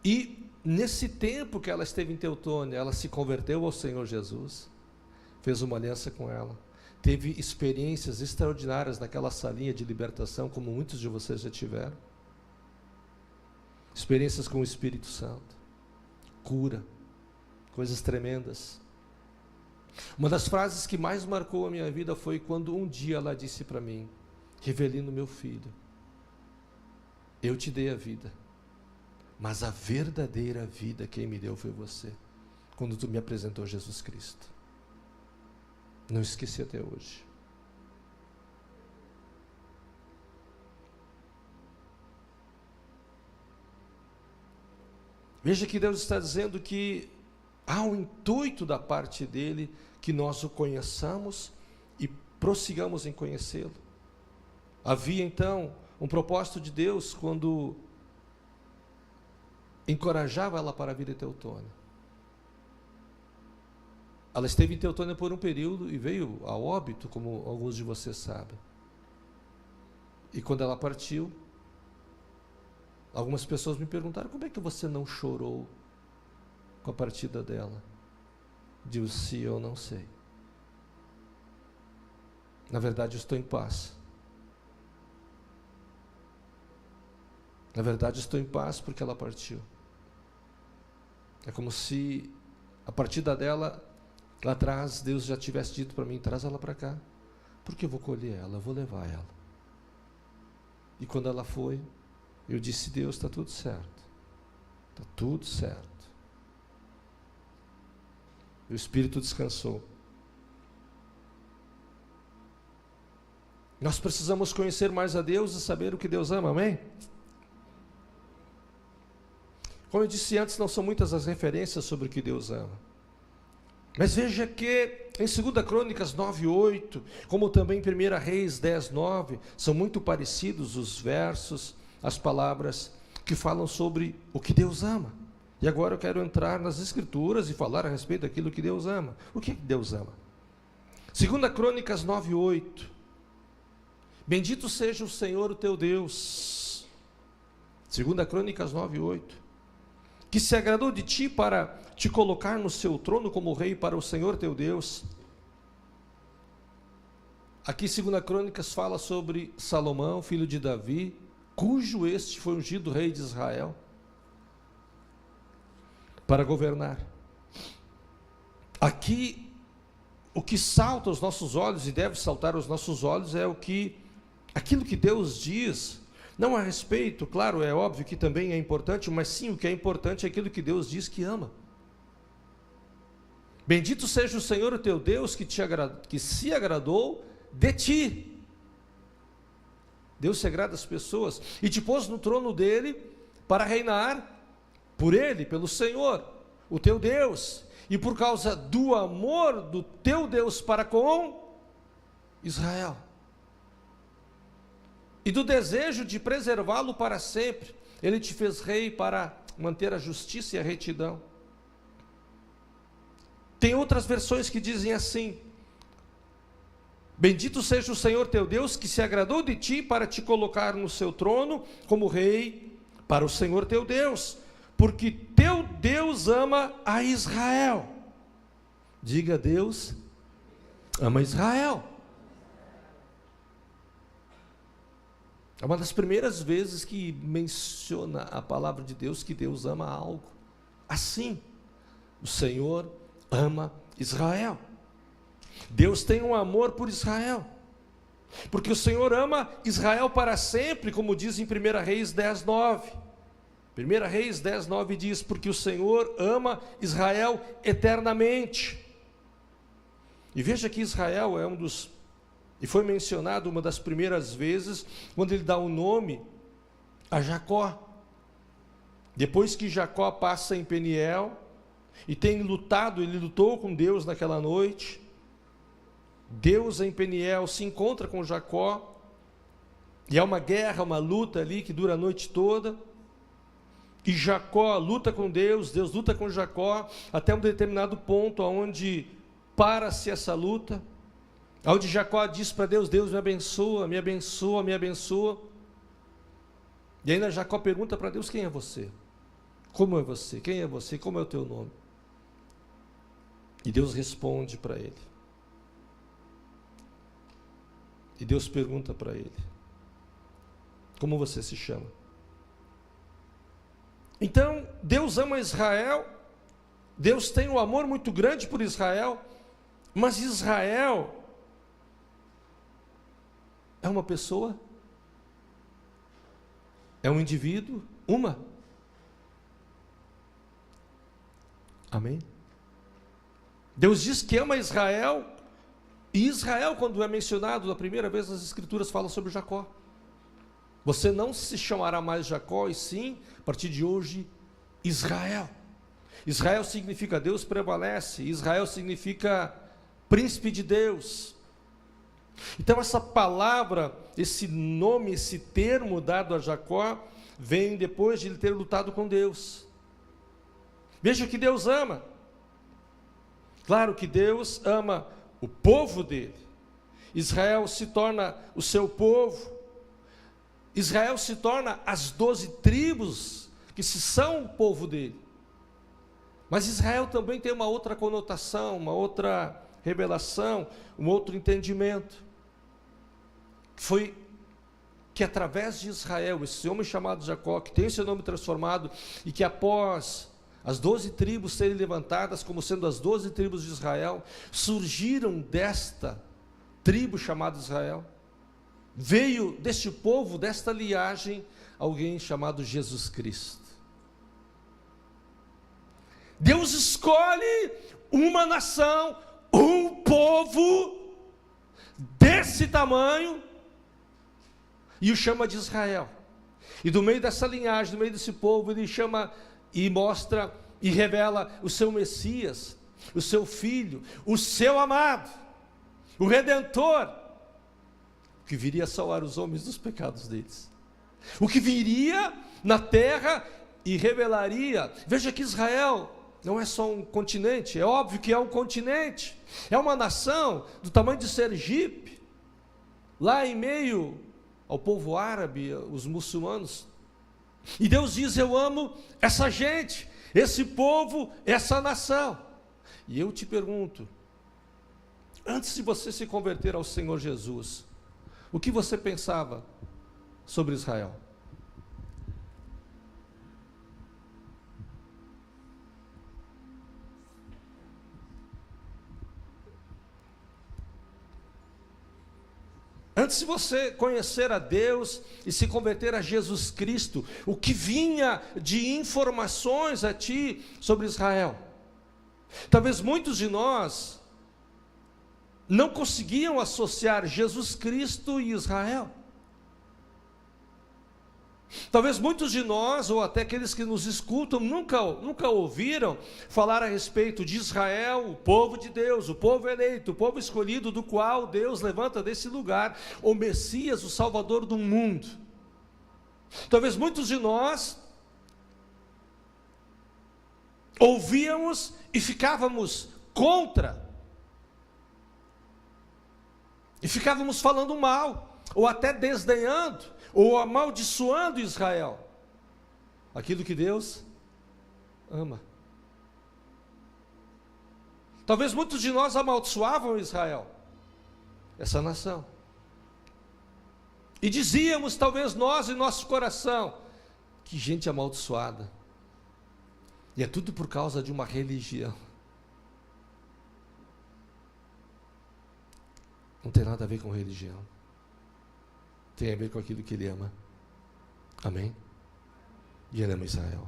E nesse tempo que ela esteve em Teutônia, ela se converteu ao Senhor Jesus, fez uma aliança com ela, teve experiências extraordinárias naquela salinha de libertação, como muitos de vocês já tiveram. Experiências com o Espírito Santo, cura, coisas tremendas. Uma das frases que mais marcou a minha vida foi quando um dia ela disse para mim: Rivelino, meu filho, eu te dei a vida, mas a verdadeira vida quem me deu foi você, quando tu me apresentou Jesus Cristo. Não esqueci até hoje. Veja que Deus está dizendo que há um intuito da parte dele que nós o conheçamos e prossigamos em conhecê-lo. Havia então um propósito de Deus quando encorajava ela para vir a Teutônia. Ela esteve em Teutônia por um período e veio a óbito, como alguns de vocês sabem. E quando ela partiu, algumas pessoas me perguntaram: como é que você não chorou com a partida dela? Disse: eu não sei. Na verdade, eu estou em paz. Na verdade, estou em paz porque ela partiu. É como se a partida dela, lá atrás, Deus já tivesse dito para mim: traz ela para cá, porque eu vou colher ela, eu vou levar ela. E quando ela foi, eu disse: Deus, está tudo certo. Está tudo certo. E o Espírito descansou. Nós precisamos conhecer mais a Deus e saber o que Deus ama, amém? Como eu disse antes, não são muitas as referências sobre o que Deus ama. Mas veja que em 2 Crônicas 9:8, como também em 1 Reis 10:9, são muito parecidos os versos, as palavras que falam sobre o que Deus ama. E agora eu quero entrar nas Escrituras e falar a respeito daquilo que Deus ama. O que Deus ama? 2 Crônicas 9:8. Bendito seja o Senhor, o teu Deus. 2 Crônicas 9:8. Que se agradou de ti para te colocar no seu trono como rei para o Senhor teu Deus. Aqui 2 Crônicas fala sobre Salomão, filho de Davi, cujo este foi ungido rei de Israel para governar. Aqui o que salta aos nossos olhos e deve saltar aos nossos olhos é aquilo que Deus diz, não a respeito, claro, é óbvio que também é importante, mas sim o que é importante é aquilo que Deus diz que ama. Bendito seja o Senhor, o teu Deus, que se agradou de ti. Deus se agrada das pessoas e te pôs no trono dele para reinar por ele, pelo Senhor, o teu Deus, e por causa do amor do teu Deus para com Israel, e do desejo de preservá-lo para sempre, ele te fez rei para manter a justiça e a retidão. Tem outras versões que dizem assim: bendito seja o Senhor teu Deus, que se agradou de ti para te colocar no seu trono como rei para o Senhor teu Deus, porque teu Deus ama a Israel. Diga: Deus ama Israel. É uma das primeiras vezes que menciona a palavra de Deus que Deus ama algo assim. O Senhor ama Israel. Deus tem um amor por Israel, porque o Senhor ama Israel para sempre, como diz em 1 Reis 10:9. 1 Reis 10:9 diz: porque o Senhor ama Israel eternamente. E veja que Israel é e foi mencionado uma das primeiras vezes, quando ele dá o nome a Jacó. Depois que Jacó passa em Peniel, e tem lutado, ele lutou com Deus naquela noite. Deus em Peniel se encontra com Jacó, e há uma guerra, uma luta ali que dura a noite toda, e Jacó luta com Deus, Deus luta com Jacó, até um determinado ponto, onde para-se essa luta, onde Jacó diz para Deus: Deus, me abençoa, me abençoa, me abençoa. E ainda Jacó pergunta para Deus: quem é você? Como é você? Quem é você? Como é o teu nome? E Deus responde para ele. E Deus pergunta para ele: como você se chama? Então, Deus ama Israel, Deus tem um amor muito grande por Israel, mas Israel é uma pessoa, é um indivíduo, Amém? Deus diz que ama Israel, e Israel, quando é mencionado a primeira vez nas Escrituras, fala sobre Jacó. Você não se chamará mais Jacó, e sim, a partir de hoje, Israel. Israel significa Deus prevalece, Israel significa príncipe de Deus. Então essa palavra, esse nome, esse termo dado a Jacó, vem depois de ele ter lutado com Deus. Veja que Deus ama. Claro que Deus ama o povo dele. Israel se torna o seu povo. Israel se torna as 12 tribos que são o povo dele. Mas Israel também tem uma outra conotação, uma outra revelação, um outro entendimento. Foi que através de Israel, esse homem chamado Jacó, que tem o seu nome transformado, e que após as 12 tribos serem levantadas como sendo as 12 tribos de Israel, surgiram desta tribo chamada Israel. Veio deste povo, desta linhagem, alguém chamado Jesus Cristo. Deus escolhe uma nação, um povo desse tamanho, e o chama de Israel. E do meio dessa linhagem, do meio desse povo, ele chama e mostra e revela o seu Messias, o seu Filho, o seu amado, o Redentor, que viria a salvar os homens dos pecados deles, o que viria na terra e revelaria. Veja que Israel não é só um continente, é óbvio que é um continente, é uma nação do tamanho de Sergipe, lá em meio ao povo árabe, os muçulmanos. E Deus diz: eu amo essa gente, esse povo, essa nação. E eu te pergunto, antes de você se converter ao Senhor Jesus, o que você pensava sobre Israel? Antes de você conhecer a Deus e se converter a Jesus Cristo, o que vinha de informações a ti sobre Israel? Talvez muitos de nós não conseguiam associar Jesus Cristo e Israel. Talvez muitos de nós, ou até aqueles que nos escutam, nunca ouviram falar a respeito de Israel, o povo de Deus, o povo eleito, o povo escolhido, do qual Deus levanta desse lugar o Messias, o Salvador do mundo. Talvez muitos de nós ouvíamos e ficávamos contra, e ficávamos falando mal, ou até desdenhando, ou amaldiçoando Israel, aquilo que Deus ama. Talvez muitos de nós amaldiçoavam Israel, essa nação, e dizíamos, talvez nós em nosso coração: que gente amaldiçoada, E é tudo por causa de uma religião. Não tem nada a ver com religião. Tem a ver com aquilo que Ele ama. Amém? E Ele ama Israel.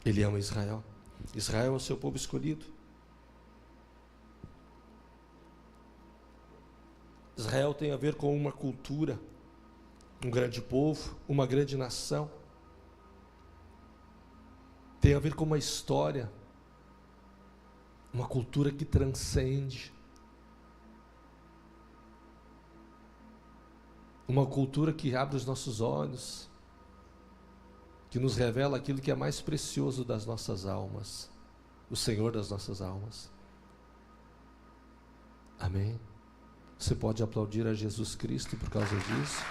Ele ama Israel. Israel é o seu povo escolhido. Israel tem a ver com uma cultura, um grande povo, uma grande nação. Tem a ver com uma história, uma cultura que transcende. Uma cultura que abre os nossos olhos, que nos revela aquilo que é mais precioso das nossas almas, o Senhor das nossas almas. Amém? Você pode aplaudir a Jesus Cristo por causa disso?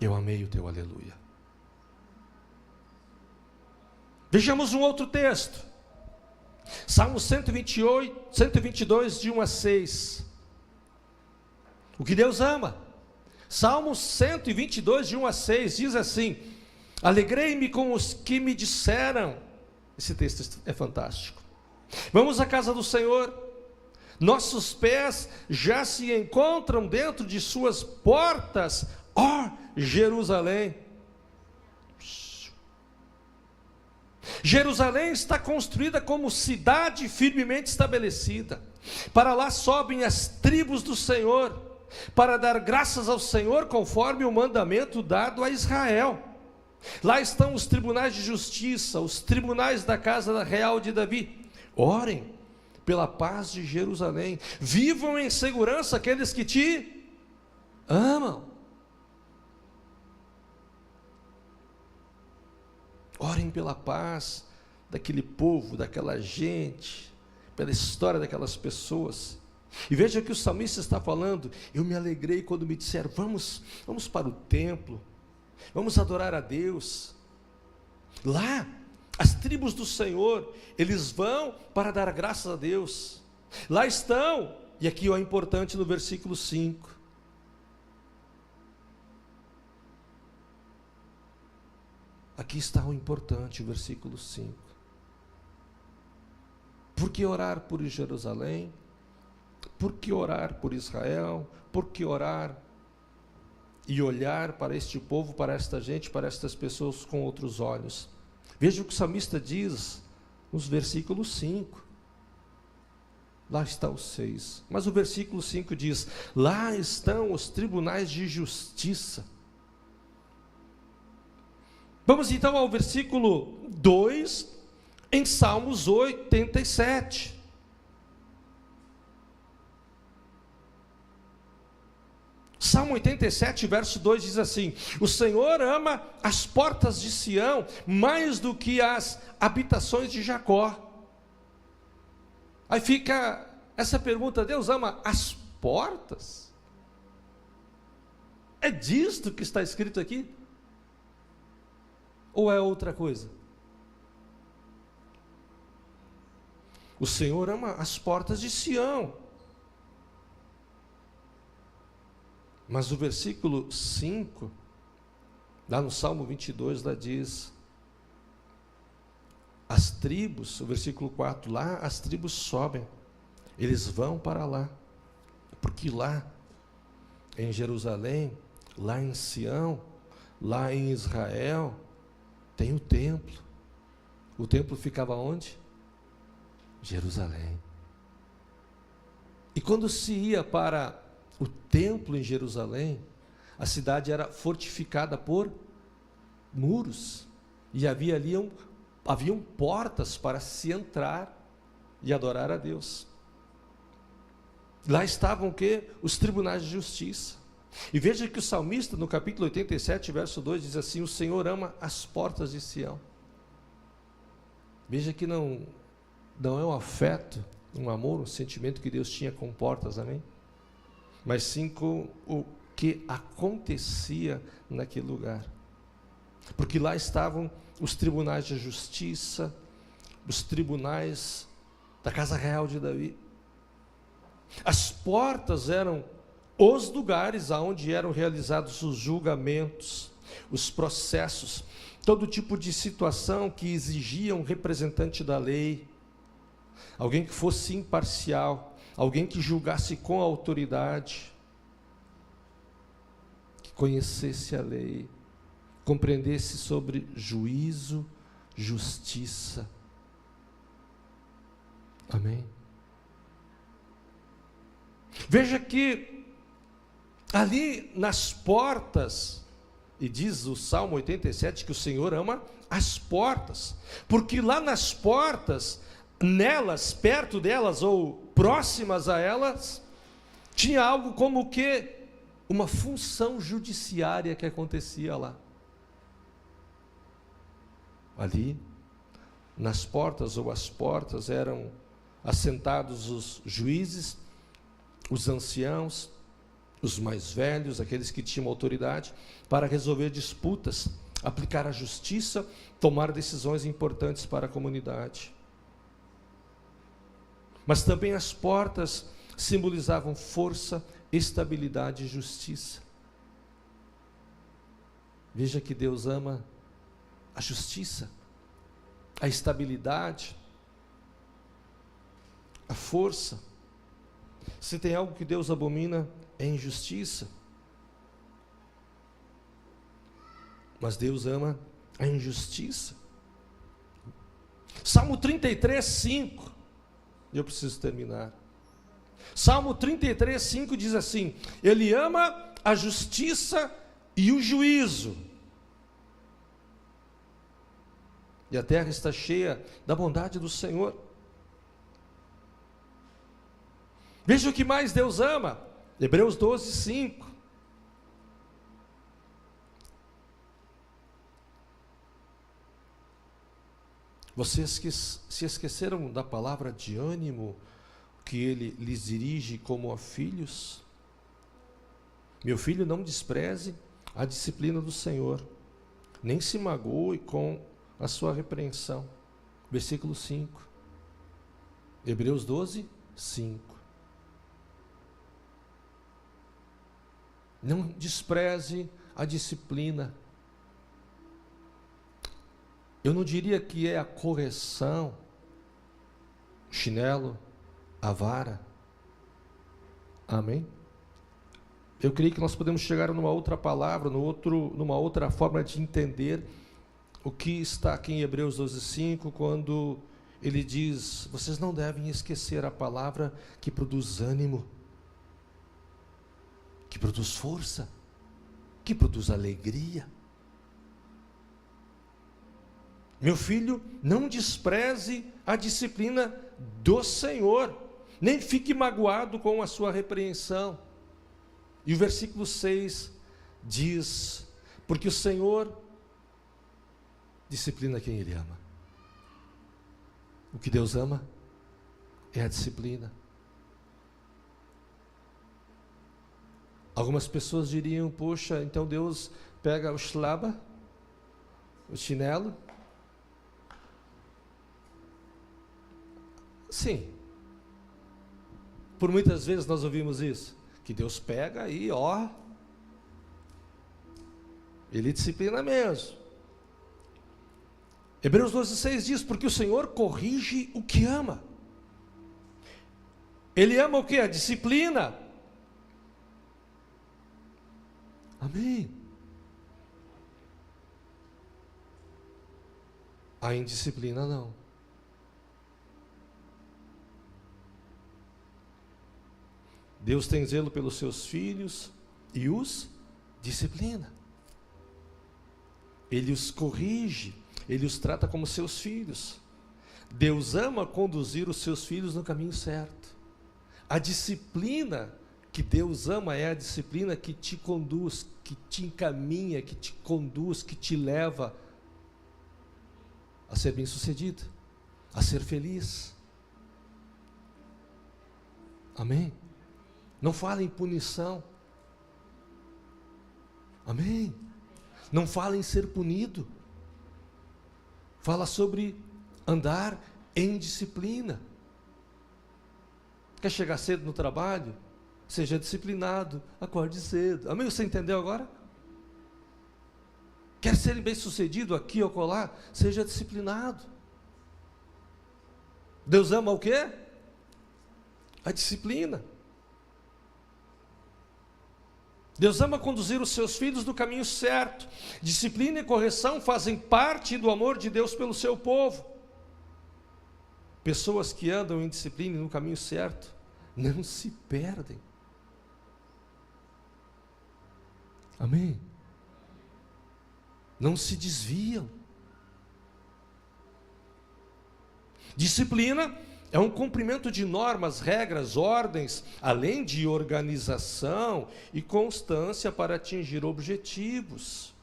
Eu amei o teu aleluia. Vejamos um outro texto. Salmo 122, de 1 a 6. O que Deus ama. Salmo 122, de 1 a 6, diz assim: alegrei-me com os que me disseram. Esse texto é fantástico. Vamos à casa do Senhor. Nossos pés já se encontram dentro de suas portas, ó Jerusalém. Jerusalém está construída como cidade firmemente estabelecida. Para lá sobem as tribos do Senhor, para dar graças ao Senhor conforme o mandamento dado a Israel. Lá estão os tribunais de justiça, os tribunais da casa real de Davi. Orem pela paz de Jerusalém. Vivam em segurança aqueles que te amam. Orem pela paz daquele povo, daquela gente, pela história daquelas pessoas. E veja o que o salmista está falando: eu me alegrei quando me disseram, vamos para o templo, vamos adorar a Deus. Lá, as tribos do Senhor, eles vão para dar graças a Deus. Lá estão, e aqui é importante no versículo 5. Aqui está o importante, o versículo 5. Por que orar por Jerusalém? Por que orar por Israel? Por que orar e olhar para este povo, para esta gente, para estas pessoas com outros olhos? Veja o que o salmista diz nos versículos 5. Lá está o 6. Mas o versículo 5 diz: lá estão os tribunais de justiça. Vamos então ao versículo 2, em Salmos 87. Salmo 87, verso 2 diz assim: o Senhor ama as portas de Sião mais do que as habitações de Jacó. Aí fica essa pergunta: Deus ama as portas? É disto que está escrito aqui? Ou é outra coisa? O Senhor ama as portas de Sião. Mas o versículo 5, lá no Salmo 22, lá diz: as tribos, o versículo 4, lá as tribos sobem, eles vão para lá, porque lá em Jerusalém, lá em Sião, lá em Israel, tem o templo. O templo ficava onde? Jerusalém. E quando se ia para o templo em Jerusalém, a cidade era fortificada por muros, e haviam portas para se entrar e adorar a Deus. Lá estavam o quê? Os tribunais de justiça. E veja que o salmista, no capítulo 87, verso 2, diz assim: o Senhor ama as portas de Sião. Veja que não é um afeto, um amor, um sentimento que Deus tinha com portas, amém? Mas sim com o que acontecia naquele lugar. Porque lá estavam os tribunais de justiça, os tribunais da casa real de Davi. As portas eram os lugares aonde eram realizados os julgamentos, os processos, todo tipo de situação que exigia um representante da lei, alguém que fosse imparcial, alguém que julgasse com autoridade, que conhecesse a lei, compreendesse sobre juízo, justiça. Amém? Veja que ali nas portas, e diz o Salmo 87 que o Senhor ama as portas, porque lá nas portas, nelas, perto delas ou próximas a elas, tinha algo como que uma função judiciária que acontecia lá. Ali, nas portas ou as portas, eram assentados os juízes, os anciãos, os mais velhos, aqueles que tinham autoridade, para resolver disputas, aplicar a justiça, tomar decisões importantes para a comunidade. Mas também as portas simbolizavam força, estabilidade e justiça. Veja que Deus ama a justiça, a estabilidade, a força. Se tem algo que Deus abomina, é injustiça. Mas Deus ama a injustiça. Salmo 33, 5. Eu preciso terminar. Salmo 33, 5 diz assim: Ele ama a justiça e o juízo. E a terra está cheia da bondade do Senhor. Veja o que mais Deus ama. Hebreus 12, 5. Vocês que se esqueceram da palavra de ânimo que Ele lhes dirige como a filhos? Meu filho, não despreze a disciplina do Senhor, nem se magoe com a sua repreensão. Versículo 5. Hebreus 12, 5. Não despreze a disciplina. Eu não diria que é a correção, o chinelo, a vara. Amém? Eu creio que nós podemos chegar numa outra palavra, numa outra forma de entender o que está aqui em Hebreus 12, 5, quando ele diz: vocês não devem esquecer a palavra que produz ânimo, que produz força, que produz alegria. Meu filho, não despreze a disciplina do Senhor, nem fique magoado com a sua repreensão. E o versículo 6 diz: porque o Senhor disciplina quem Ele ama. O que Deus ama é a disciplina. Algumas pessoas diriam: poxa, então Deus pega o shlaba, o chinelo. Sim. Por muitas vezes nós ouvimos isso, que Deus pega e Ele disciplina mesmo. Hebreus 12, 6 diz: porque o Senhor corrige o que ama. Ele ama o que? A disciplina. Amém. A indisciplina não. Deus tem zelo pelos seus filhos e os disciplina. Ele os corrige, Ele os trata como seus filhos. Deus ama conduzir os seus filhos no caminho certo. A disciplina que Deus ama é a disciplina que te conduz, que te encaminha, que te conduz, que te leva a ser bem-sucedido, a ser feliz. Amém? Não fala em punição. Amém? Não fala em ser punido. Fala sobre andar em disciplina. Quer chegar cedo no trabalho? seja disciplinado, acorde cedo. Amém? Você entendeu agora? Quer ser bem-sucedido aqui ou acolá? Seja disciplinado. Deus ama o quê? A disciplina. Deus ama conduzir os seus filhos no caminho certo. Disciplina e correção fazem parte do amor de Deus pelo seu povo. Pessoas que andam em disciplina e no caminho certo não se perdem. Amém? Não se desviam. Disciplina é um cumprimento de normas, regras, ordens, além de organização e constância para atingir objetivos.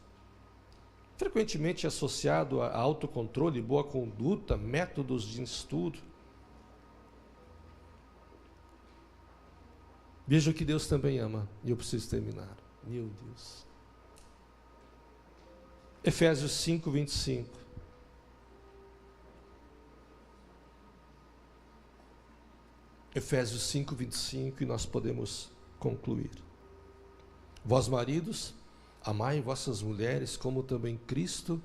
Frequentemente associado a autocontrole, boa conduta, métodos de estudo. Veja que Deus também ama, e eu preciso terminar. Meu Deus. Efésios 5, 25. Efésios 5, 25, e nós podemos concluir. Vós, maridos, amai vossas mulheres, como também Cristo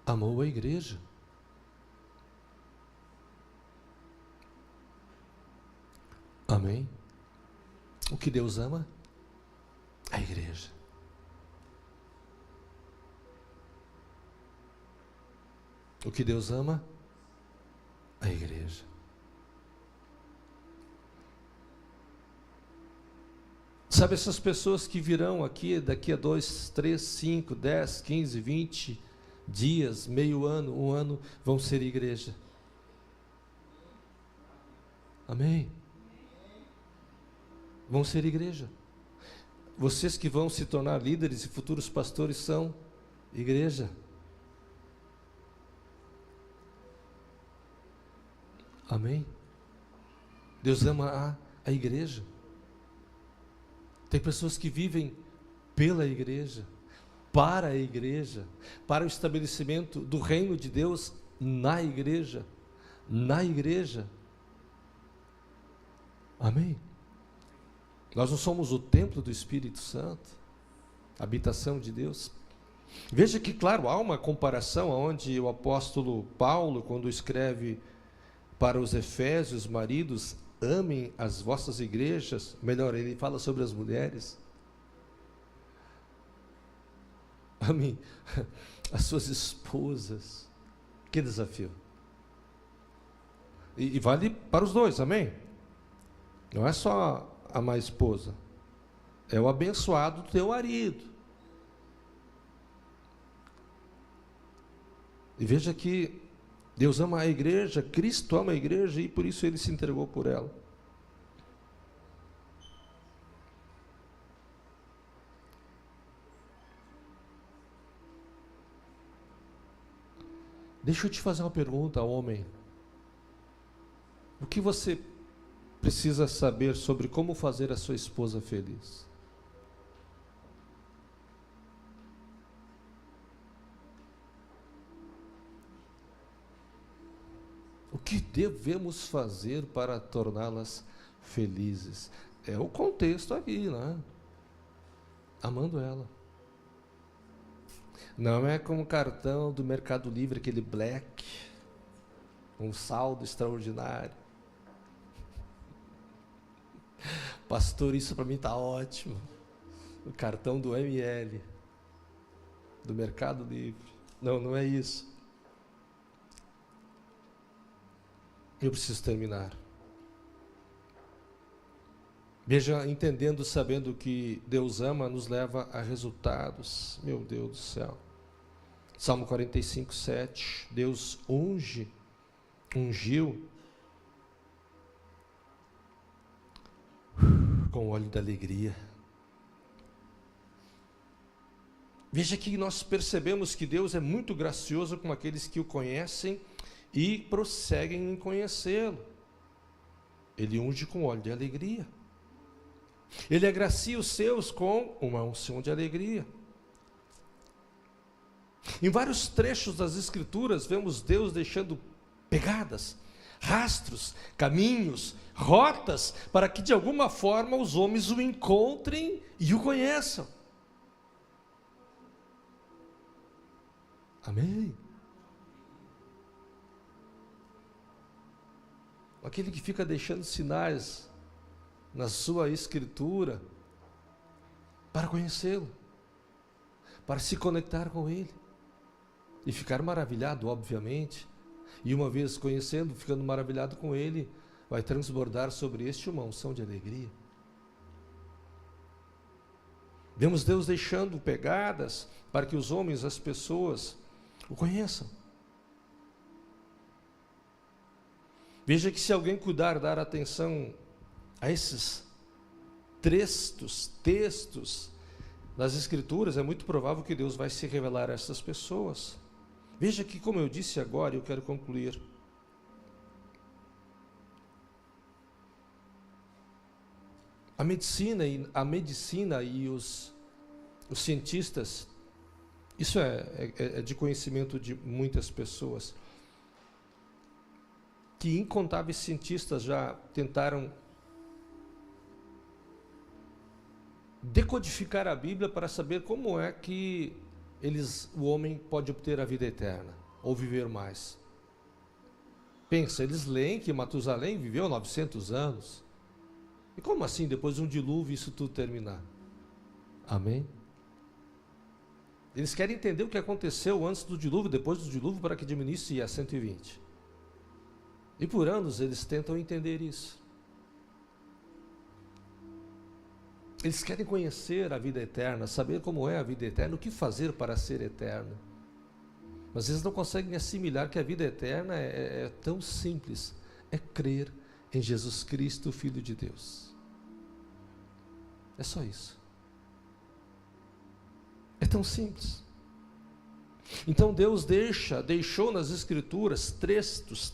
amou a igreja. Amém? O que Deus ama? A igreja. O que Deus ama? A igreja. Sabe, essas pessoas que virão aqui daqui a 2, 3, 5, 10, 15, 20 dias, meio ano, um ano, vão ser igreja. Amém? Vão ser igreja. Vocês que vão se tornar líderes e futuros pastores são igreja. Amém? Deus ama a igreja. Tem pessoas que vivem pela igreja, para o estabelecimento do reino de Deus na igreja. Amém? Nós não somos o templo do Espírito Santo, a habitação de Deus. Veja que, claro, há uma comparação onde o apóstolo Paulo, quando escreve para os Efésios, maridos, amem as vossas igrejas, melhor, ele fala sobre as mulheres. Amém. As suas esposas. Que desafio. E vale para os dois, amém? Não é só amar a esposa, é o abençoado do teu marido. E veja que Deus ama a igreja, Cristo ama a igreja e por isso Ele se entregou por ela. Deixa eu te fazer uma pergunta, homem. O que você precisa saber sobre como fazer a sua esposa feliz? O que devemos fazer para torná-las felizes? É o contexto aqui, né? Amando ela. Não é como o cartão do Mercado Livre, aquele black, um saldo extraordinário. Pastor, isso para mim está ótimo. O cartão do ML, do Mercado Livre. Não, não é isso. Eu preciso terminar. Veja, entendendo, sabendo que Deus ama, nos leva a resultados. Meu Deus do céu. Salmo 45, 7. Deus ungiu com o óleo da alegria. Veja que nós percebemos que Deus é muito gracioso com aqueles que o conhecem e prosseguem em conhecê-lo. Ele unge com óleo de alegria. Ele agracia os seus com uma unção de alegria. Em vários trechos das Escrituras, vemos Deus deixando pegadas, rastros, caminhos, rotas, para que de alguma forma os homens o encontrem e o conheçam. Amém? Aquele que fica deixando sinais na sua escritura para conhecê-lo, para se conectar com ele e ficar maravilhado, obviamente. E uma vez conhecendo, ficando maravilhado com ele, vai transbordar sobre este uma unção de alegria. Vemos Deus deixando pegadas para que os homens, as pessoas, o conheçam. Veja que se alguém cuidar, dar atenção a esses textos das Escrituras, é muito provável que Deus vai se revelar a essas pessoas. Veja que, como eu disse agora, eu quero concluir. A medicina e os cientistas, isso é de conhecimento de muitas pessoas, que incontáveis cientistas já tentaram decodificar a Bíblia para saber como é que o homem pode obter a vida eterna, ou viver mais. Pensa, eles leem que Matusalém viveu 900 anos. E como assim, depois de um dilúvio, isso tudo terminar? Amém? Eles querem entender o que aconteceu antes do dilúvio, depois do dilúvio, para que diminuísse a 120. E por anos eles tentam entender isso. Eles querem conhecer a vida eterna, saber como é a vida eterna, o que fazer para ser eterno. Mas eles não conseguem assimilar que a vida eterna é tão simples, é crer em Jesus Cristo, Filho de Deus. É só isso. É tão simples. Então Deus deixou nas Escrituras textos,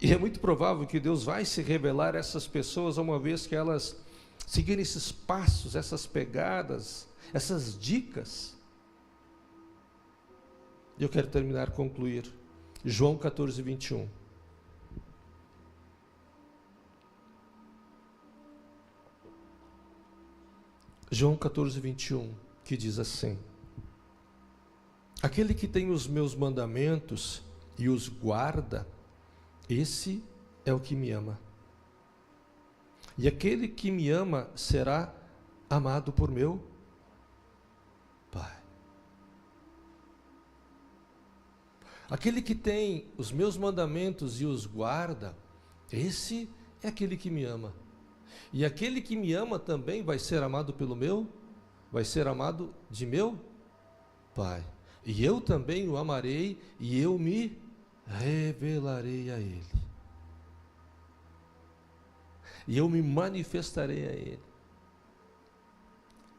e é muito provável que Deus vai se revelar a essas pessoas uma vez que elas seguirem esses passos, essas pegadas, essas dicas. E eu quero concluir. João 14, 21. João 14, 21, que diz assim: aquele que tem os meus mandamentos e os guarda, esse é o que me ama. E aquele que me ama será amado por meu Pai. Aquele que tem os meus mandamentos e os guarda, esse é aquele que me ama. E aquele que me ama também vai ser amado vai ser amado de meu Pai. E eu também o amarei e eu me revelarei a ele. E eu me manifestarei a ele.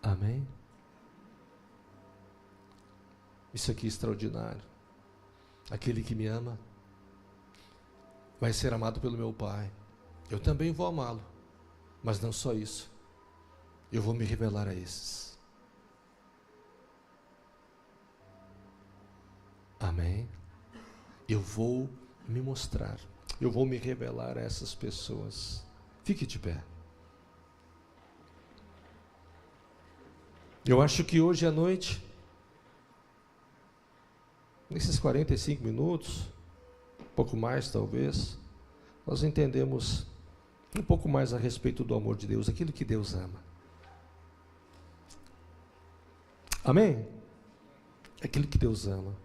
Amém? Isso aqui é extraordinário. Aquele que me ama vai ser amado pelo meu Pai. Eu também vou amá-lo. Mas não só isso. Eu vou me revelar a esses. Amém? Eu vou me mostrar. Eu vou me revelar a essas pessoas. Fique de pé. Eu acho que hoje à noite, nesses 45 minutos, um pouco mais talvez, nós entendemos um pouco mais a respeito do amor de Deus, aquilo que Deus ama. Amém? Aquilo que Deus ama.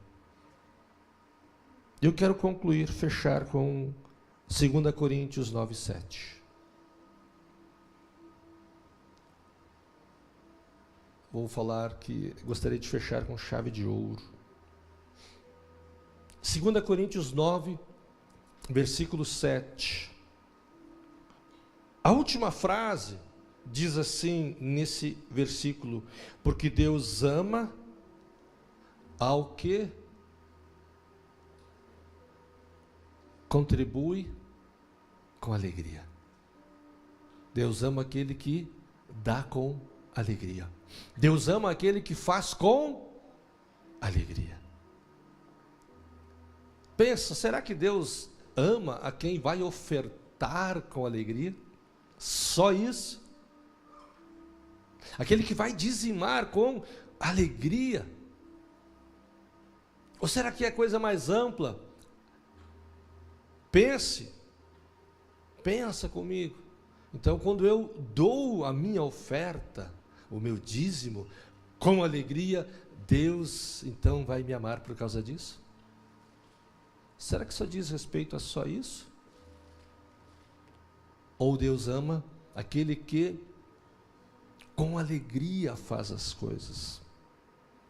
Eu quero concluir, fechar com 2 Coríntios 9, 7. Vou falar que gostaria de fechar com chave de ouro. 2 Coríntios 9, versículo 7. A última frase diz assim nesse versículo: porque Deus ama ao que contribui com alegria. Deus ama aquele que dá com alegria. Deus ama aquele que faz com alegria. Pensa, será que Deus ama a quem vai ofertar com alegria? Só isso? Aquele que vai dizimar com alegria? Ou será que é coisa mais ampla? Pensa comigo. Então, quando eu dou a minha oferta, o meu dízimo, com alegria, Deus então vai me amar por causa disso? Será que só diz respeito a só isso? Ou Deus ama aquele que com alegria faz as coisas,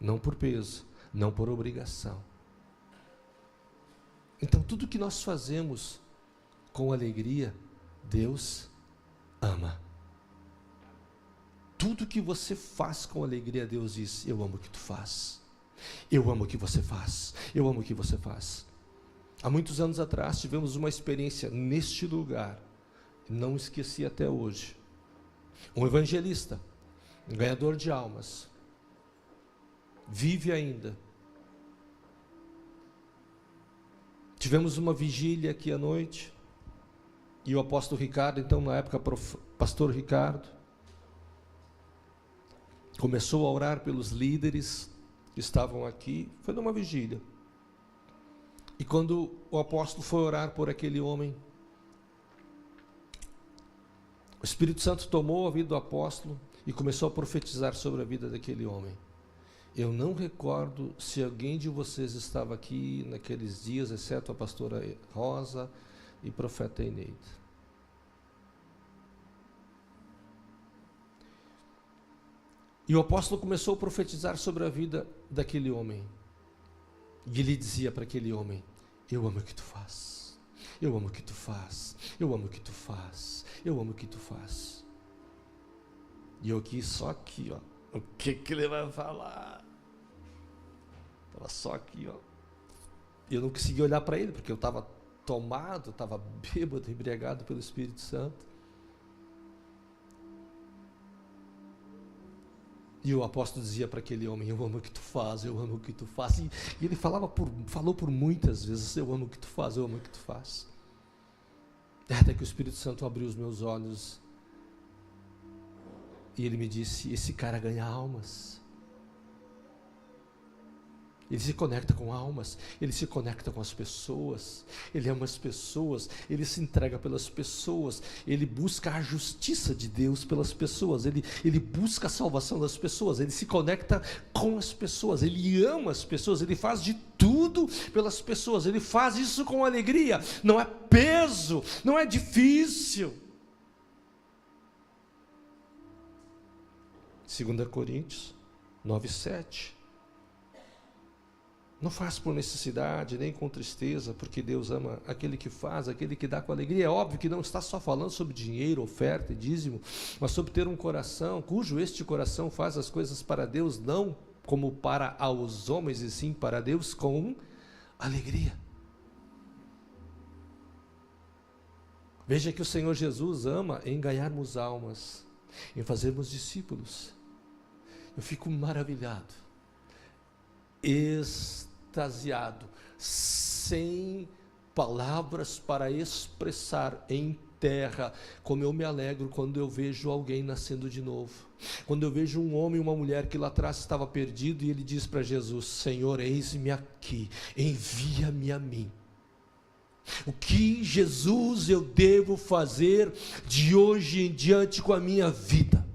não por peso, não por obrigação. Então tudo que nós fazemos com alegria, Deus ama. Tudo que você faz com alegria, Deus diz: eu amo o que tu faz, eu amo o que você faz, eu amo o que você faz. Há muitos anos atrás tivemos uma experiência neste lugar, não esqueci até hoje. Um evangelista, um ganhador de almas, vive ainda. Tivemos uma vigília aqui à noite, e o apóstolo Ricardo, então na época pastor Ricardo, começou a orar pelos líderes que estavam aqui. Foi numa vigília. E quando o apóstolo foi orar por aquele homem, o Espírito Santo tomou a vida do apóstolo e começou a profetizar sobre a vida daquele homem. Eu não recordo se alguém de vocês estava aqui naqueles dias, exceto a pastora Rosa e o profeta Eneida. E o apóstolo começou a profetizar sobre a vida daquele homem. E ele dizia para aquele homem: eu amo o que tu faz, eu amo o que tu faz, eu amo o que tu faz, eu amo o que tu faz. E eu aqui, só aqui, ó, o que ele vai falar? Estava só aqui, ó. Eu não conseguia olhar para ele, porque eu estava tomado, estava bêbado, embriagado pelo Espírito Santo. E o apóstolo dizia para aquele homem: eu amo o que tu faz, eu amo o que tu faz. E ele falou por muitas vezes: eu amo o que tu faz, eu amo o que tu faz. Até que o Espírito Santo abriu os meus olhos e ele me disse: esse cara ganha almas. Ele se conecta com almas, ele se conecta com as pessoas, ele ama as pessoas, ele se entrega pelas pessoas, ele busca a justiça de Deus pelas pessoas, ele busca a salvação das pessoas, ele se conecta com as pessoas, ele ama as pessoas, ele faz de tudo pelas pessoas, ele faz isso com alegria, não é peso, não é difícil. 2 Coríntios 9:7. Não faz por necessidade, nem com tristeza, porque Deus ama aquele que faz, aquele que dá com alegria. É óbvio que não está só falando sobre dinheiro, oferta e dízimo, mas sobre ter um coração, cujo este coração faz as coisas para Deus, não como para aos homens, e sim para Deus com alegria. Veja que o Senhor Jesus ama em ganharmos almas, em fazermos discípulos. Eu fico maravilhado, extasiado, sem palavras para expressar em terra como eu me alegro quando eu vejo alguém nascendo de novo, quando eu vejo um homem e uma mulher que lá atrás estava perdido e ele diz para Jesus: Senhor, eis-me aqui, envia-me a mim. O que, Jesus, eu devo fazer de hoje em diante com a minha vida?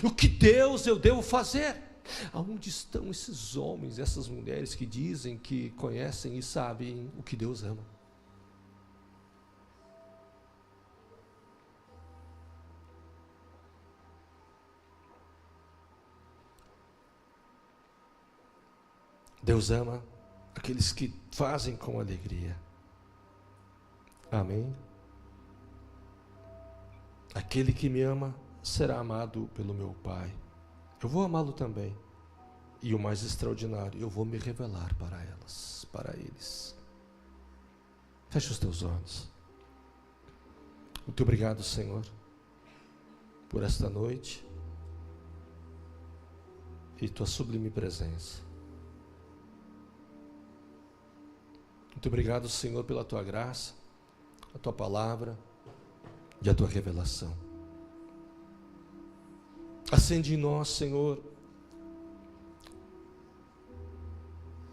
O que, Deus, eu devo fazer? Aonde estão esses homens, essas mulheres que dizem que conhecem e sabem o que Deus ama? Deus ama aqueles que fazem com alegria. Amém? Aquele que me ama será amado pelo meu Pai. Eu vou amá-lo também. E o mais extraordinário, eu vou me revelar para elas, para eles. Feche os teus olhos. Muito obrigado, Senhor, por esta noite e tua sublime presença. Muito obrigado, Senhor, pela tua graça, a tua palavra e a tua revelação. Acende em nós, Senhor.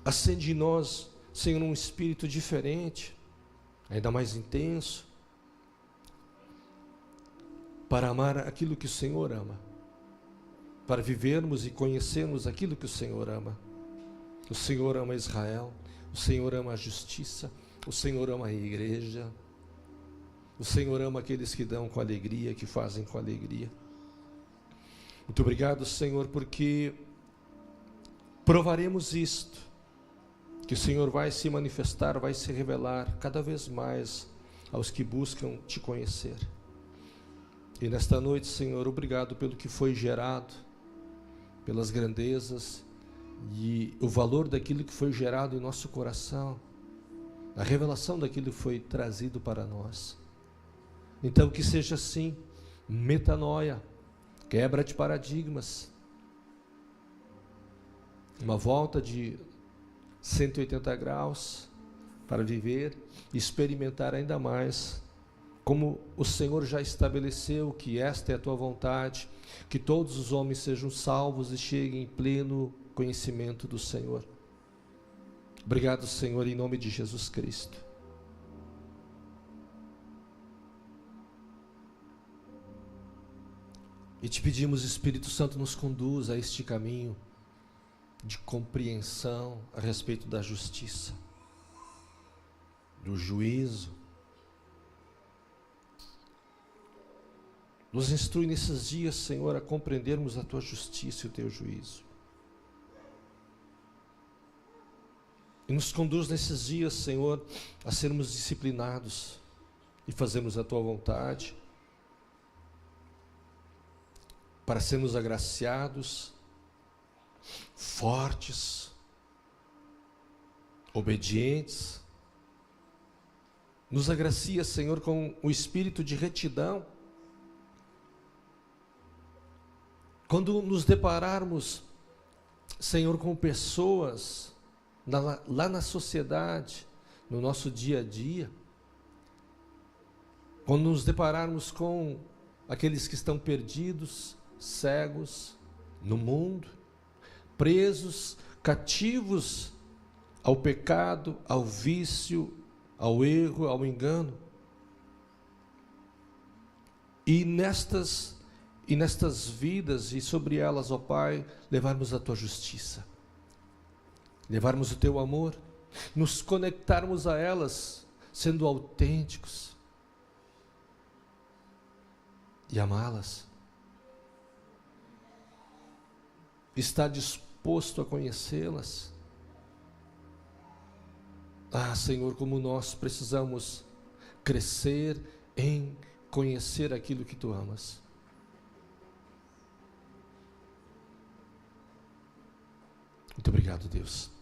Acende em nós, Senhor, um espírito diferente, ainda mais intenso, para amar aquilo que o Senhor ama, para vivermos e conhecermos aquilo que o Senhor ama. O Senhor ama Israel, o Senhor ama a justiça, o Senhor ama a igreja, o Senhor ama aqueles que dão com alegria, que fazem com alegria. Muito obrigado, Senhor, porque provaremos isto, que o Senhor vai se manifestar, vai se revelar cada vez mais aos que buscam te conhecer. E nesta noite, Senhor, obrigado pelo que foi gerado, pelas grandezas e o valor daquilo que foi gerado em nosso coração, a revelação daquilo que foi trazido para nós. Então que seja assim, metanoia, quebra de paradigmas, uma volta de 180 graus para viver e experimentar ainda mais como o Senhor já estabeleceu que esta é a tua vontade, que todos os homens sejam salvos e cheguem em pleno conhecimento do Senhor. Obrigado, Senhor, em nome de Jesus Cristo. E te pedimos, Espírito Santo, nos conduz a este caminho de compreensão a respeito da justiça, do juízo. Nos instrui nesses dias, Senhor, a compreendermos a tua justiça e o teu juízo. E nos conduz nesses dias, Senhor, a sermos disciplinados e fazermos a tua vontade, para sermos agraciados, fortes, obedientes. Nos agracia, Senhor, com o espírito de retidão. Quando nos depararmos, Senhor, com pessoas lá na sociedade, no nosso dia a dia, quando nos depararmos com aqueles que estão perdidos, cegos no mundo, presos, cativos ao pecado, ao vício, ao erro, ao engano, e nestas vidas e sobre elas, ó Pai, levarmos a tua justiça, levarmos o teu amor, nos conectarmos a elas, sendo autênticos, e amá-las, estar disposto a conhecê-las. Ah, Senhor, como nós precisamos crescer em conhecer aquilo que tu amas. Muito obrigado, Deus.